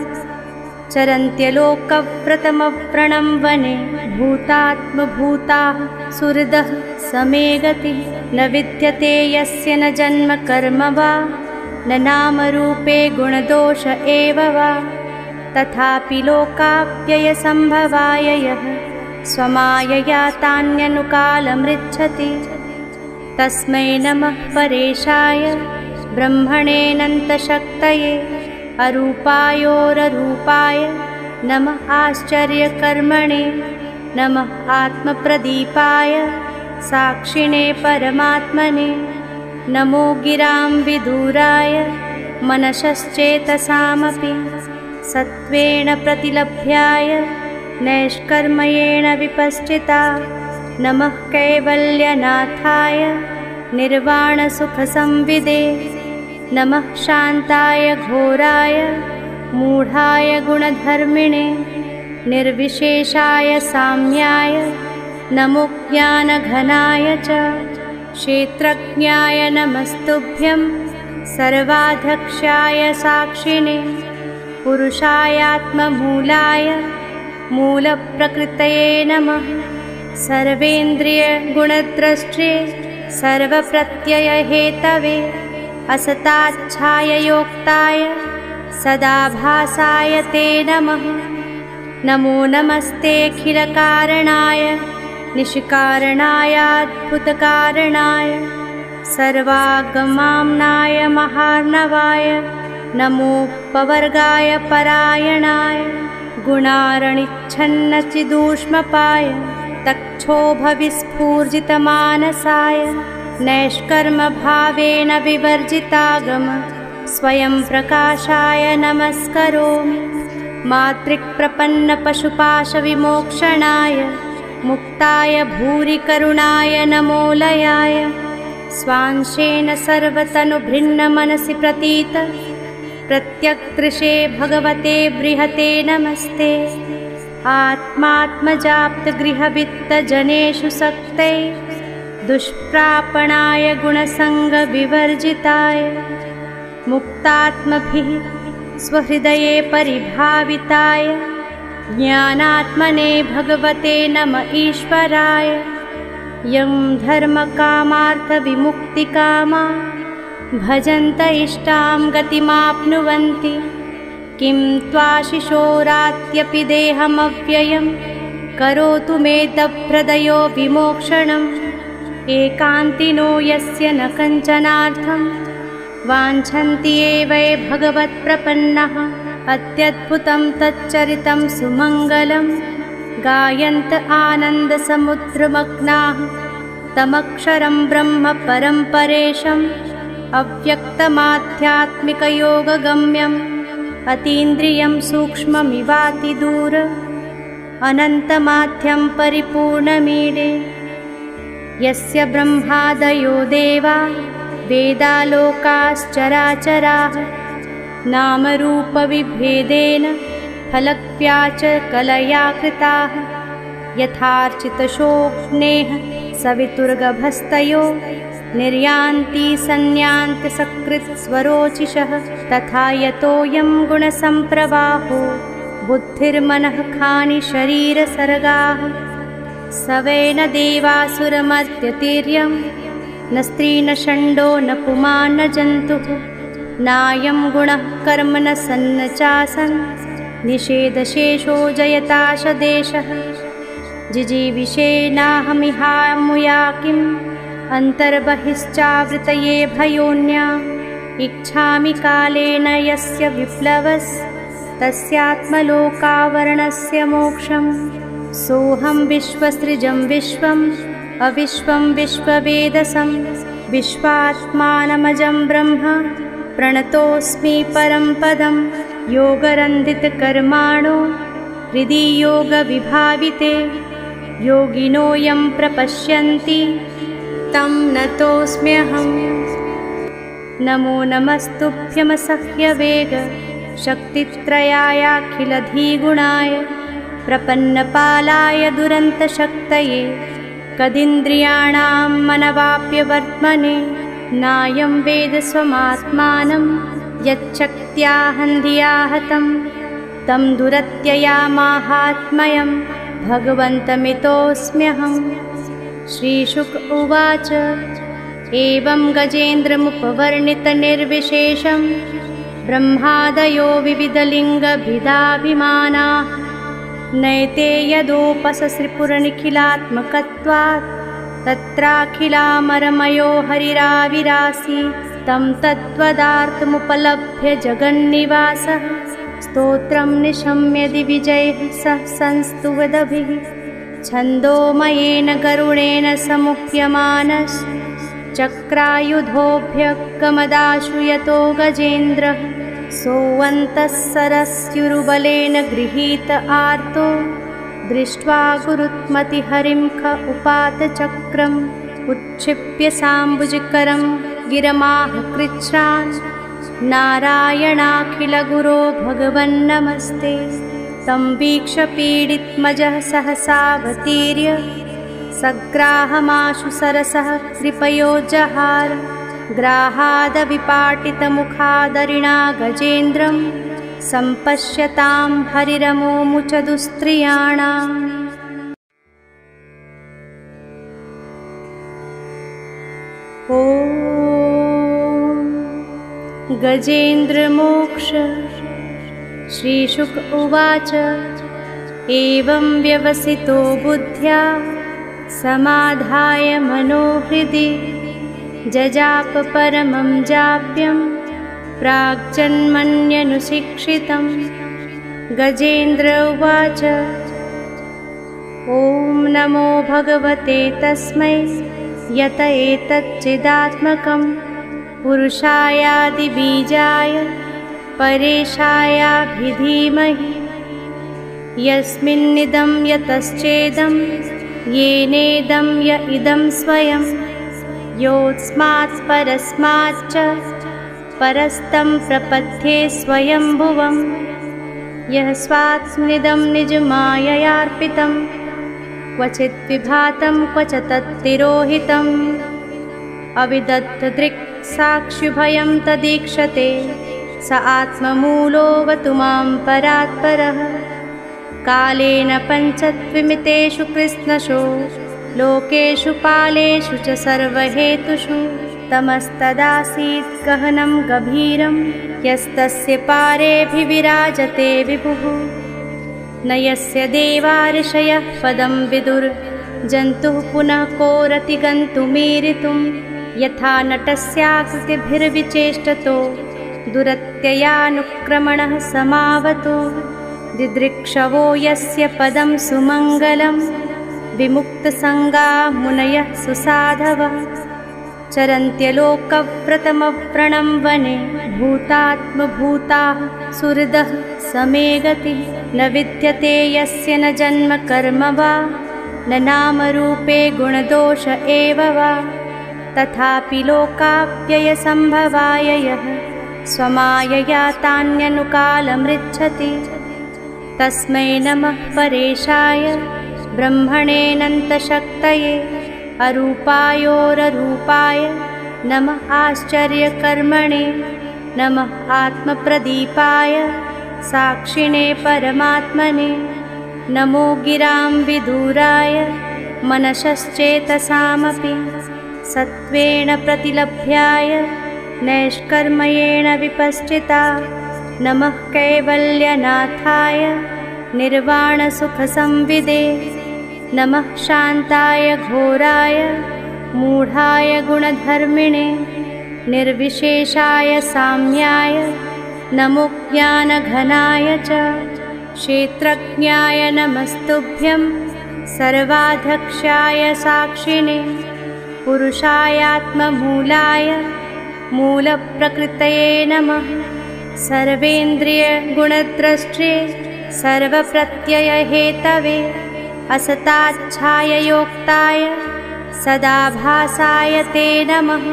चरन्त्यलोकव्रतमव्रणं वने भूतात्मभूताः सुहृदः समे गतिः। न विद्यते यस्य न जन्म कर्म वा न नामरूपे गुणदोष एव वा। तथापि लोकाप्ययसम्भवाय यः स्वमायया तान्यनुकालमृच्छति तस्मै नमः परेशाय ब्रह्मणेऽनन्तशक्तये। अरूपायोररूपाय नमः आश्चर्यकर्मणे। नमः आत्मप्रदीपाय साक्षिणे परमात्मने। नमो गिरां विदूराय मनसश्चेतसामपि सत्त्वेन प्रतिलभ्याय नैष्कर्म्येण विपश्चिता। नमः कैवल्यनाथाय निर्वाणसुखसंविदे। नमः शान्ताय घोराय मूढाय गुणधर्मिणे। निर्विशेषाय साम्याय नमो ज्ञानघनाय च। क्षेत्रज्ञाय नमस्तुभ्यं सर्वाध्यक्षाय साक्षिणे। पुरुषायात्ममूलाय मूलप्रकृतये नमः। सर्वेन्द्रियगुणद्रष्टे सर्वप्रत्ययहेतवे। असताच्छाययोक्ताय सदाभासाय ते नमः। नमो नमस्तेऽखिलकारणाय निष्कारणायाद्भुतकारणाय सर्वागमाम्नाय महार्णवाय। नमोपवर्गाय परायणाय गुणारणिच्छन्नचिदूष्मपाय तक्षोभविस्फूर्जितमानसाय। नैष्कर्मभावेन विवर्जितागम स्वयं प्रकाशाय नमस्करोमि। मातृक्प्रपन्नपशुपाशविमोक्षणाय मुक्ताय भूरिकरुणाय नमोलयाय। स्वांशेन सर्वतनुभृन्नमनसि प्रतीत प्रत्यक्दृशे भगवते बृहते नमस्ते। आत्मात्मजाप्तगृहवित्तजनेषु सक्ते दुष्प्रापणाय गुणसङ्गविवर्जिताय। मुक्तात्मभिः स्वहृदये परिभाविताय ज्ञानात्मने भगवते नम ईश्वराय। यं धर्मकामार्थविमुक्तिकामा भजन्त इष्टां गतिमाप्नुवन्ति। किं त्वाशिशोरात्यपि देहमव्ययं करोतु मे दभ्रदयो विमोक्षणम् एकान्तिनो यस्य न कञ्चनार्थं वाञ्छन्ति एव भगवत्प्रपन्नः अत्यद्भुतं तच्चरितं सुमङ्गलं गायन्त आनन्दसमुद्रमग्नाः तमक्षरं ब्रह्म परं परेशम् अव्यक्तमाध्यात्मिकयोगगम्यम् अतीन्द्रियं सूक्ष्ममिवातिदूर अनन्तमाध्यं परिपूर्णमीडे यस्य ब्रह्मादयो देवा वेदालोकाश्चराचराः नामरूपविभेदेन फलक्व्याच कलया कृताः यथार्चितशोक्नेः सवितुर्गभस्तयो निर्यान्ति संयान्ति सकृत्स्वरोचिषः तथा यतोऽयं गुणसम्प्रवाहो बुद्धिर्मनः खानि शरीरसर्गाः स वै न देवासुरमर्त्यतिर्यं न स्त्री न षण्डो न पुमान् न जन्तुः नायं गुणः कर्म न सन्न चासन् निषेधशेषो जयताशदेशः जिजीविषेणाहमिहामुया किम् अन्तर्बहिश्चावृतये भयोन्या इच्छामि कालेन यस्य विप्लवस्तस्यात्मलोकावरणस्य मोक्षम् सोऽहं विश्वसृजं विश्वम् अविश्वं विश्ववेदसं विश्वात्मानमजं ब्रह्म प्रणतोऽस्मि परं पदं योगरन्धितकर्माणो हृदि योगविभाविते योगिनो यं प्रपश्यन्ति तं नतोऽस्म्यहम् नमो नमस्तुभ्यमसह्यवेग शक्तित्रयायाखिलधिगुणाय प्रपन्नपालाय दुरन्तशक्तये कदिन्द्रियाणां मनवाप्यवर्त्मने नायं वेद स्वमात्मानं यच्छक्त्या हतं तं दुरत्ययामाहात्म्यं भगवन्तमितोऽस्म्यहम् श्रीशुक उवाच एवं गजेन्द्रमुपवर्णितनिर्विशेषं ब्रह्मादयो विविधलिङ्गभिदाभिमानाः नैते यदोपससृपुरनिखिलात्मकत्वात् तत्राखिलामरमयो हरिराविरासीत् तं तद्वदार्थमुपलभ्य जगन्निवासः स्तोत्रं निशम्य दिविजयः सह संस्तुवदभिः छन्दोमयेन गरुडेन समुह्यमानश्चक्रायुधोऽभ्यगमदाशु यतो गजेन्द्रः सोऽन्तः सरस्युरुबलेन गृहीत आर्तो दृष्ट्वा गुरुत्मतिहरिं ख उपात चक्रम् उच्छिप्य साम्बुजकरं गिरमाह कृच्छ्रान् नारायणाखिलगुरो भगवन्नमस्ते तं वीक्ष्य पीडितमजः सहसावतीर्य सग्राहमाशु सरसः कृपयो जहार ग्राहादविपाटितमुखादरिणा गजेन्द्रं सम्पश्यतां हरिरमोमुच दुस्त्रियाणाम् ॐ गजेन्द्रमोक्ष श्रीशुक उवाच एवं व्यवसितो बुद्ध्या समाधाय मनोहृदि जजाप परमं जाप्यं प्राग्जन्मन्यनुशिक्षितं गजेन्द्र उवाच ॐ नमो भगवते तस्मै यत एतच्चिदात्मकं पुरुषायादिबीजाय परेशायाभिधीमहि यस्मिन्निदं यतश्चेदं येनेदं य इदं स्वयं योऽस्मात् परस्माच्च परस्तं प्रपद्ये स्वयंभुवं यः स्वात्मनिदं निजमाययार्पितं क्वचित् विभातं क्वच तत्तिरोहितम् अविदत्तदृक् साक्षिभयं तदीक्षते स आत्ममूलोऽवतु मां परात्परः कालेन पञ्चत्विमितेषु कृत्स्नशो लोकेषु पालेषु च सर्वहेतुषु तमस्तदासीत् गहनं गभीरं यस्तस्य पारेऽभिविराजते विभुः न यस्य देवा ऋषयः पदं विदुर् जन्तुः पुनः कोरति गन्तुमीरितुं यथा नटस्याकृतिभिर्विचेष्टतो दुरत्ययानुक्रमणः समावतो दिदृक्षवो यस्य पदं सुमङ्गलं विमुक्तसङ्गा मुनयः सुसाधवः चरन्त्यलोकव्रतमव्रणं वने भूतात्मभूताः सुहृदः समे गतिः न विद्यते यस्य न जन्म कर्म वा न नामरूपे गुणदोष एव वा तथापि लोकाप्ययसम्भवाय यः स्वमायया तान्यनुकालमृच्छति तस्मै नमः परेशाय ब्रह्मणेऽनन्तशक्तये अरूपायोररूपाय नमः आश्चर्यकर्मणे नमः आत्मप्रदीपाय साक्षिणे परमात्मने नमो गिरां विदूराय मनसश्चेतसामपि सत्त्वेन प्रतिलभ्याय नैष्कर्म्येण विपश्चिता नमः कैवल्यनाथाय निर्वाणसुखसंविदे नमः शान्ताय घोराय मूढाय गुणधर्मिणे निर्विशेषाय साम्याय नमो ज्ञानघनाय च क्षेत्रज्ञाय नमस्तुभ्यं सर्वाध्यक्षाय साक्षिणे पुरुषायात्ममूलाय मूलप्रकृतये नमः सर्वेन्द्रियगुणद्रष्टे सर्वप्रत्ययहेतवे असताच्छाययोक्ताय सदाभासाय ते नमः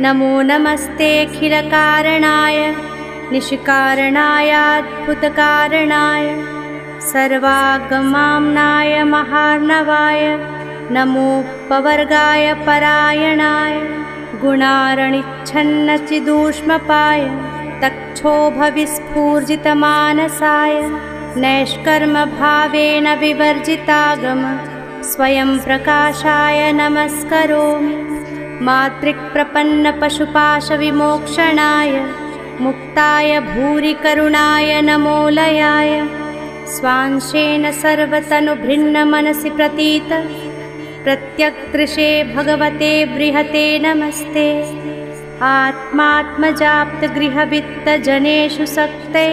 नमो नमस्तेऽखिलकारणाय निष्कारणायाद्भुतकारणाय सर्वागमाम्नाय महार्णवाय नमोपवर्गाय परायणाय गुणारणिच्छन्नचिदूष्मपाय तक्षोभविस्फूर्जितमानसाय नैष्कर्मभावेन विवर्जितागम स्वयं प्रकाशाय नमस्करोमि मातृक्प्रपन्नपशुपाशविमोक्षणाय मुक्ताय भूरिकरुणाय नमोलयाय स्वांशेन सर्वतनुभृन्नमनसि प्रतीत प्रत्यक्दृशे भगवते बृहते नमस्ते आत्मात्मजाप्तगृहवित्तजनेषु सक्ते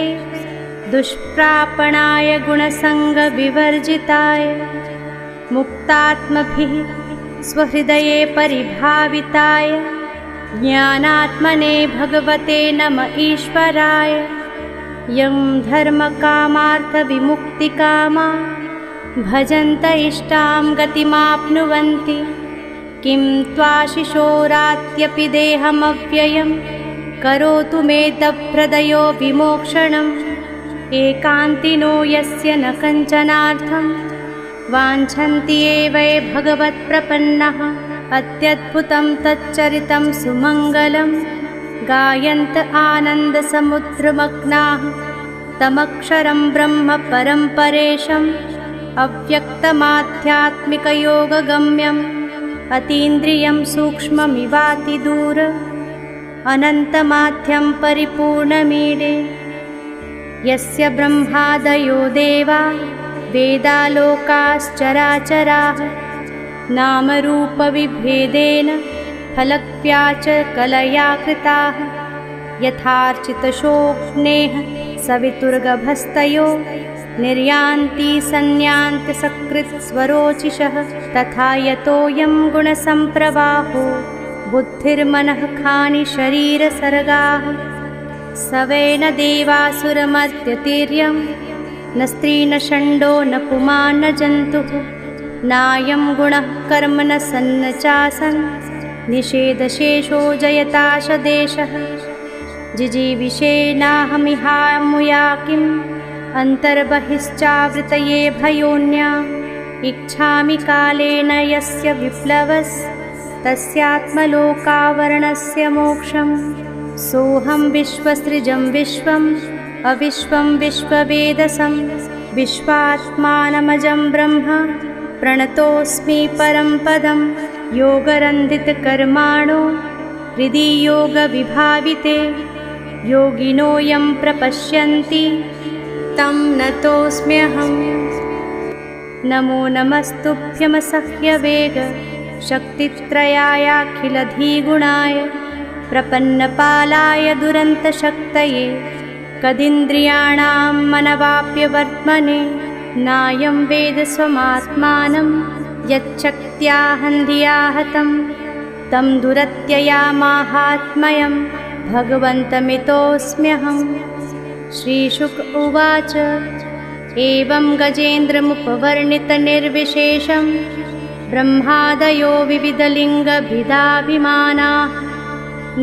दुष्प्रापणाय गुणसङ्गविवर्जिताय मुक्तात्मभिः स्वहृदये परिभाविताय ज्ञानात्मने भगवते नम ईश्वराय यं धर्मकामार्थविमुक्तिकामा भजन्त इष्टां गतिमाप्नुवन्ति किं त्वाशिशोरात्यपि देहमव्ययं करोतु मे तप्रदयो विमोक्षणम् एकान्तिनो यस्य न कञ्चनार्थं वाञ्छन्ति एव ये भगवत्प्रपन्नः अत्यद्भुतं तच्चरितं सुमङ्गलं गायन्त आनन्दसमुद्रमग्नाः तमक्षरं ब्रह्म परं परेशम् अव्यक्तमाध्यात्मिकयोगगम्यम् अतीन्द्रियं सूक्ष्ममिवातिदूर अनन्तमाध्यं परिपूर्णमीडे यस्य ब्रह्मादयो देवा वेदालोकाश्चराचराः नामरूपविभेदेन फलक्व्याच कलया कृताः यथार्चितशोक्नेः सवितुर्गभस्तयो निर्यान्ति संयान्ति सकृत्स्वरोचिषः तथा यतोऽयं गुणसम्प्रवाहो बुद्धिर्मनः खानि शरीरसर्गाः स वै न देवासुरमर्त्यतिर्यं न स्त्री न षण्डो न पुमान् न जन्तुः नायं गुणः कर्म न सन्न चासन् निषेधशेषो जयताशदेशः जिजीविषेनाहमिहामुया किम् अन्तर्बहिश्चावृतये भयोन्या इच्छामि कालेन यस्य विप्लवस्तस्यात्मलोकावरणस्य मोक्षम् सोऽहं विश्वसृजं विश्वम् अविश्वं विश्ववेदसं विश्वात्मानमजं ब्रह्म प्रणतोऽस्मि परं पदं योगरन्धितकर्माणो हृदि योगविभाविते योगिनो यं प्रपश्यन्ति तं नतोऽस्म्यहम्। नमो नमस्तुभ्यमसह्यवेग शक्तित्रयायाखिलधिगुणाय प्रपन्नपालाय दुरन्तशक्तये कदिन्द्रियाणां मनवाप्यवर्त्मने। नायं वेद स्वमात्मानं यच्छक्त्याहन्धियाहतं तं दुरत्ययामाहात्म्यं भगवन्तमितोऽस्म्यहम्। श्रीशुक उवाच एवं गजेन्द्रमुपवर्णितनिर्विशेषं ब्रह्मादयो विविधलिङ्गभिदाभिमानाः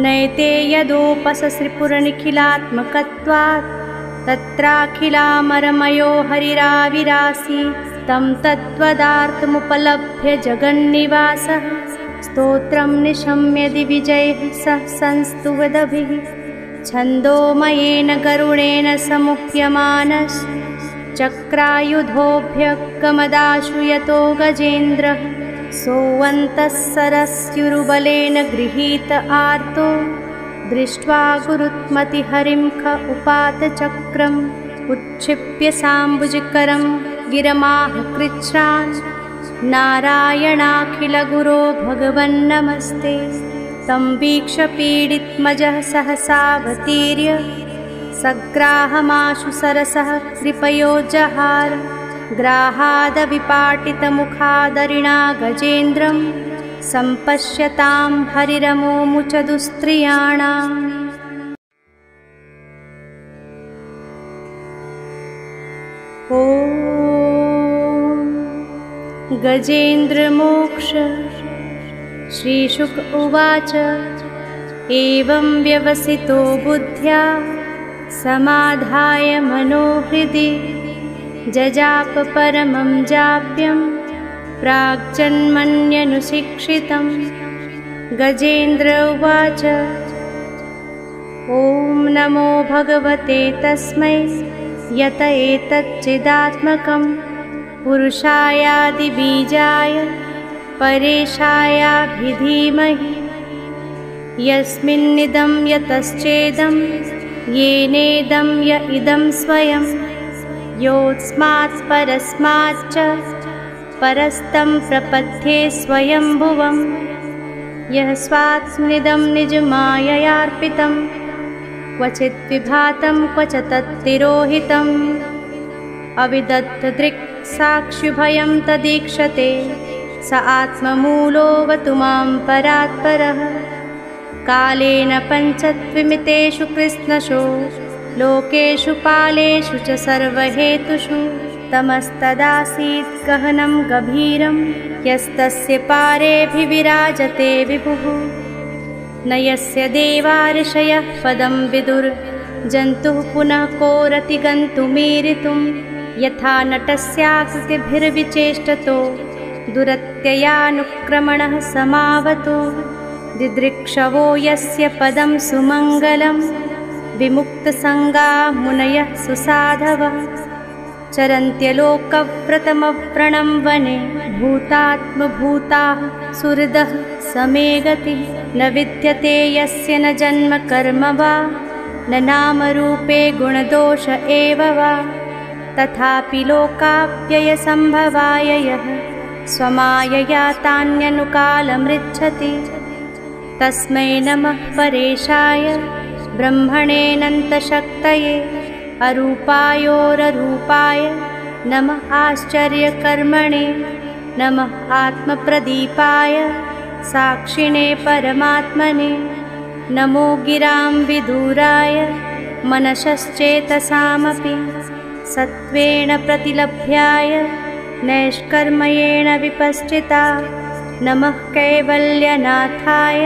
नैते यदोपससृपुरनिखिलात्मकत्वात् तत्राखिलामरमयो हरिराविरासीत् तं तद्वदार्थमुपलभ्य जगन्निवासः स्तोत्रं निशम्य दिविजयः सह संस्तुवदभिः छन्दोमयेन गरुडेन समुह्यमानश्चक्रायुधोऽभ्यगमदाशु यतो गजेन्द्रः सोऽन्तः सरस्युरुबलेन गृहीत आर्तो दृष्ट्वा गुरुत्मतिहरिं ख उपात चक्रम् उच्छिप्य साम्बुजकरं गिरमाह कृच्छ्रान् नारायणाखिलगुरो भगवन्नमस्ते। तं वीक्ष्य पीडितमजः सहसावतीर्य सग्राहमाशु सरसः कृपयोजहार ग्राहादविपाटितमुखादरिणा गजेन्द्रं सम्पश्यतां हरिरमोमुच दुस्त्रियाणाम्। ॐ गजेन्द्रमोक्ष। श्रीशुक उवाच एवं व्यवसितो बुद्ध्या समाधाय मनोहृदि जजाप परमं जाप्यं प्राग्जन्मन्यनुशिक्षितं। गजेन्द्र उवाच ॐ नमो भगवते तस्मै यत एतच्चिदात्मकं पुरुषायादिबीजाय परेशायाभिधीमहि यस्मिन्निदं यतश्चेदं येनेदं य इदं स्वयं योऽस्मात् परस्माच्च परस्तं प्रपद्ये स्वयंभुवम्। यः स्वात्मनिदं निजमाययार्पितं क्वचित् विभातं क्वच तत्तिरोहितम् अविदग्धदृक् साक्षिभयं तदीक्षते स आत्ममूलोऽवतु मां परात्परः। कालेन पञ्चत्वमितेषु कृत्स्नशो लोकेषु पालेषु च सर्वहेतुषु तमस्तदासीत् गहनं गभीरं यस्तस्य पारेऽभिविराजते विभुः। न यस्य देवा ऋषयः पदं विदुर् जन्तुः पुनः कोरति गन्तुमीरितुं यथा नटस्याकृतिभिर्विचेष्टतो दुरत्ययानुक्रमणः समावतो। दिदृक्षवो यस्य पदं सुमङ्गलं विमुक्तसङ्गा मुनयः सुसाधवः चरन्त्यलोकव्रतमव्रणं वने भूतात्मभूताः सुहृदः समे गतिः। न विद्यते यस्य न जन्म कर्म वा न नामरूपे गुणदोष एव वा तथापि लोकाप्ययसम्भवाय यः स्वमायया तान्यनुकालमृच्छति तस्मै नमः परेशाय ब्रह्मणेऽनन्तशक्तये अरूपायोररूपाय नमः आश्चर्यकर्मणे नमः आत्मप्रदीपाय साक्षिणे परमात्मने। नमो गिरां विदूराय मनसश्चेतसामपि सत्त्वेन प्रतिलभ्याय नैष्कर्म्येण विपश्चिता। नमः कैवल्यनाथाय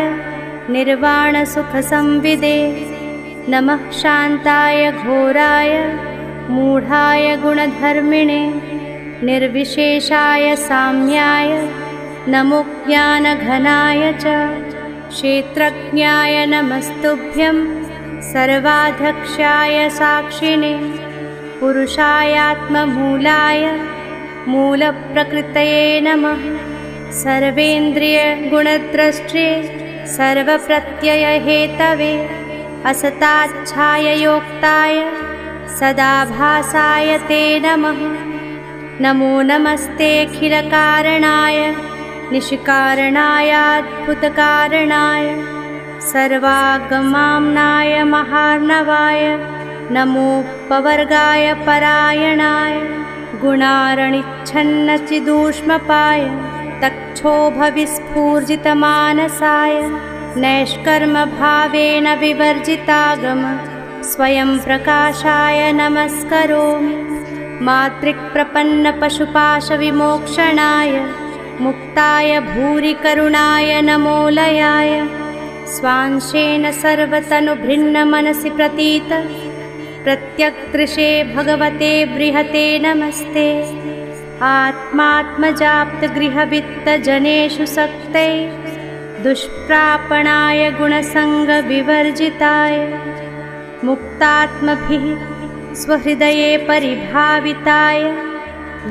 निर्वाणसुखसंविदे नमः शान्ताय घोराय मूढाय गुणधर्मिणे निर्विशेषाय साम्याय नमो ज्ञानघनाय च क्षेत्रज्ञाय नमस्तुभ्यं सर्वाध्यक्षाय साक्षिणे पुरुषायात्ममूलाय मूलप्रकृतये नमः सर्वेन्द्रियगुणद्रष्ट्रे सर्वप्रत्ययहेतवे असताच्छाययोक्ताय सदा भासाय ते नमः। नमो नमस्तेऽखिलकारणाय निष्कारणायाद्भुतकारणाय सर्वागमाम्नाय महार्णवाय नमोपवर्गाय परायणाय गुणारणिच्छन्नचिदूष्मपाय तक्षोभविस्फूर्जितमानसाय नैष्कर्मभावेन विवर्जितागम स्वयं प्रकाशाय नमस्करोमि। मातृक्प्रपन्नपशुपाशविमोक्षणाय मुक्ताय भूरिकरुणाय नमोलयाय स्वांशेन सर्वतनुभृन्नमनसि प्रतीत प्रत्यक्दृशे भगवते बृहते नमस्ते। आत्मात्मजाप्तगृहवित्तजनेषु सक्ते दुष्प्रापणाय गुणसङ्गविवर्जिताय मुक्तात्मभिः स्वहृदये परिभाविताय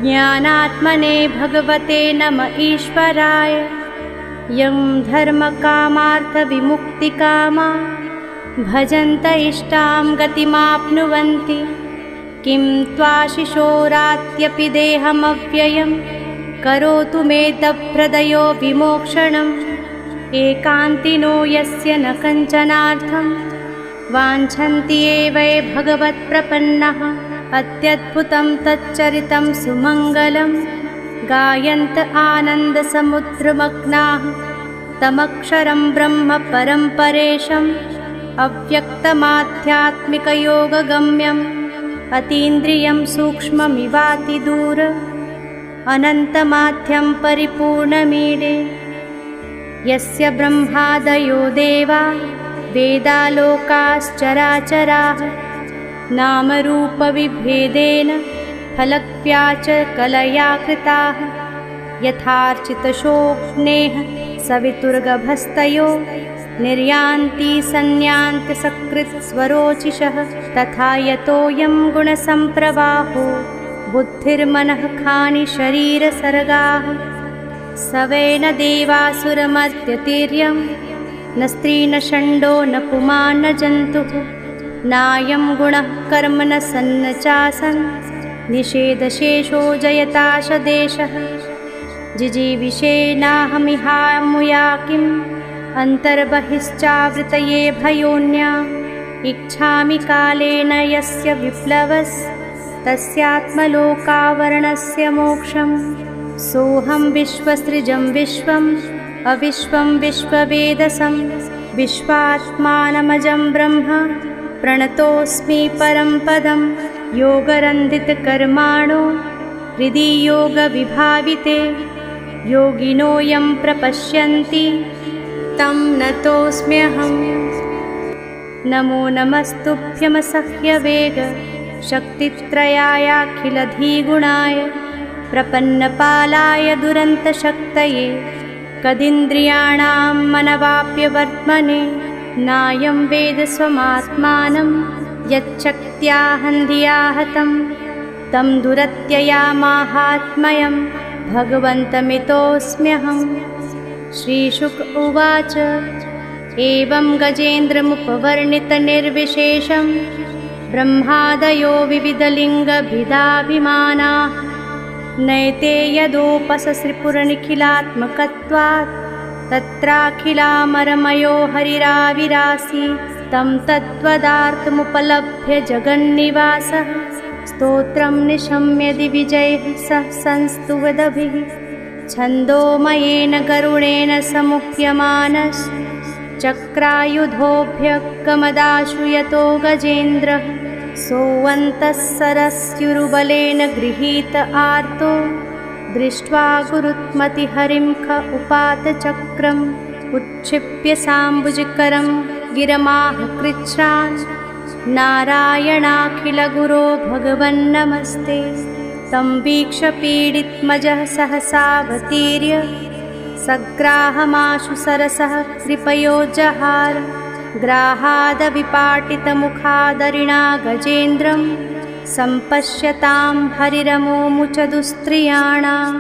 ज्ञानात्मने भगवते नम ईश्वराय। यं धर्मकामार्थविमुक्तिकामा भजन्त इष्टां गतिमाप्नुवन्ति किं त्वाशिशोरात्यपि देहमव्ययं करोतु मे तप्रदयो विमोक्षणम्। एकान्तिनो यस्य न कञ्चनार्थं वाञ्छन्ति एव ये भगवत्प्रपन्नः अत्यद्भुतं तच्चरितं सुमङ्गलं गायन्त आनन्दसमुद्रमग्नाः तमक्षरं ब्रह्म परं परेशम् अव्यक्तमाध्यात्मिकयोगगम्यम् अतीन्द्रियं सूक्ष्ममिवातिदूर अनन्तमाध्यं परिपूर्णमीडे। यस्य ब्रह्मादयो देवा वेदालोकाश्चराचराः नामरूपविभेदेन फलक्व्याच कलया कृताः यथार्चितशोक्नेः सवितुर्गभस्तयो निर्यान्ति संयान्ति सकृत्स्वरोचिषः तथा यतोऽयं गुणसम्प्रवाहो बुद्धिर्मनः खानि शरीरसर्गाः सवेन देवासुरमर्त्यतिर्यं न स्त्री न षण्डो न पुमान् न जन्तुः नायं गुणः कर्म न सन्न चासन् निषेधशेषो जयताशदेशः जिजीविषेनाहमिहामुया किम् अन्तर्बहिश्चावृतये भयोन्या इच्छामि कालेन यस्य विप्लवस्तस्यात्मलोकावरणस्य मोक्षम्। सोऽहं विश्वसृजं विश्वम् अविश्वं विश्ववेदसं विश्वात्मानमजं ब्रह्म प्रणतोऽस्मि परं पदं। योगरन्धितकर्माणो हृदि योगविभाविते योगिनो यं प्रपश्यन्ति तं नतोऽस्म्यहम्। नमो नमस्तुभ्यमसह्यवेग शक्तित्रयायाखिलधिगुणाय प्रपन्नपालाय दुरन्तशक्तये कदिन्द्रियाणां मनवाप्यवर्त्मने नायं वेद स्वमात्मानं यच्छक्त्या हन्धिया हतं तं दुरत्ययामाहात्म्यं भगवन्तमितोऽस्म्यहम्। श्रीशुक उवाच एवं गजेन्द्रमुपवर्णितनिर्विशेषं ब्रह्मादयो विविधलिङ्गभिदाभिमानाः नैते यदोपससृपुरनिखिलात्मकत्वात् तत्राखिलामरमयो हरिराविरासि तं तद्वदार्थमुपलभ्य जगन्निवासः स्तोत्रं निशम्य दिविजैः सह संस्तुवदभिः छन्दोमयेन गरुडेन समुह्यमानश्चक्रायुधोऽभ्यगमदाशु यतो गजेन्द्रः सोऽन्तः सरस्युरुबलेन गृहीत आर्तो दृष्ट्वा गुरुत्मतिहरिं ख उपात चक्रम् उच्छिप्य साम्बुजकरं गिरमाह कृच्छ्रान् नारायणाखिलगुरो भगवन्नमस्ते। तं वीक्ष्य पीडितमजः सहसावतीर्य सग्राहमाशु सरसः कृपयोजहार ग्राहादविपाटितमुखादरिणा गजेन्द्रं सम्पश्यतां हरिरमोमुच दुस्त्रियाणाम्।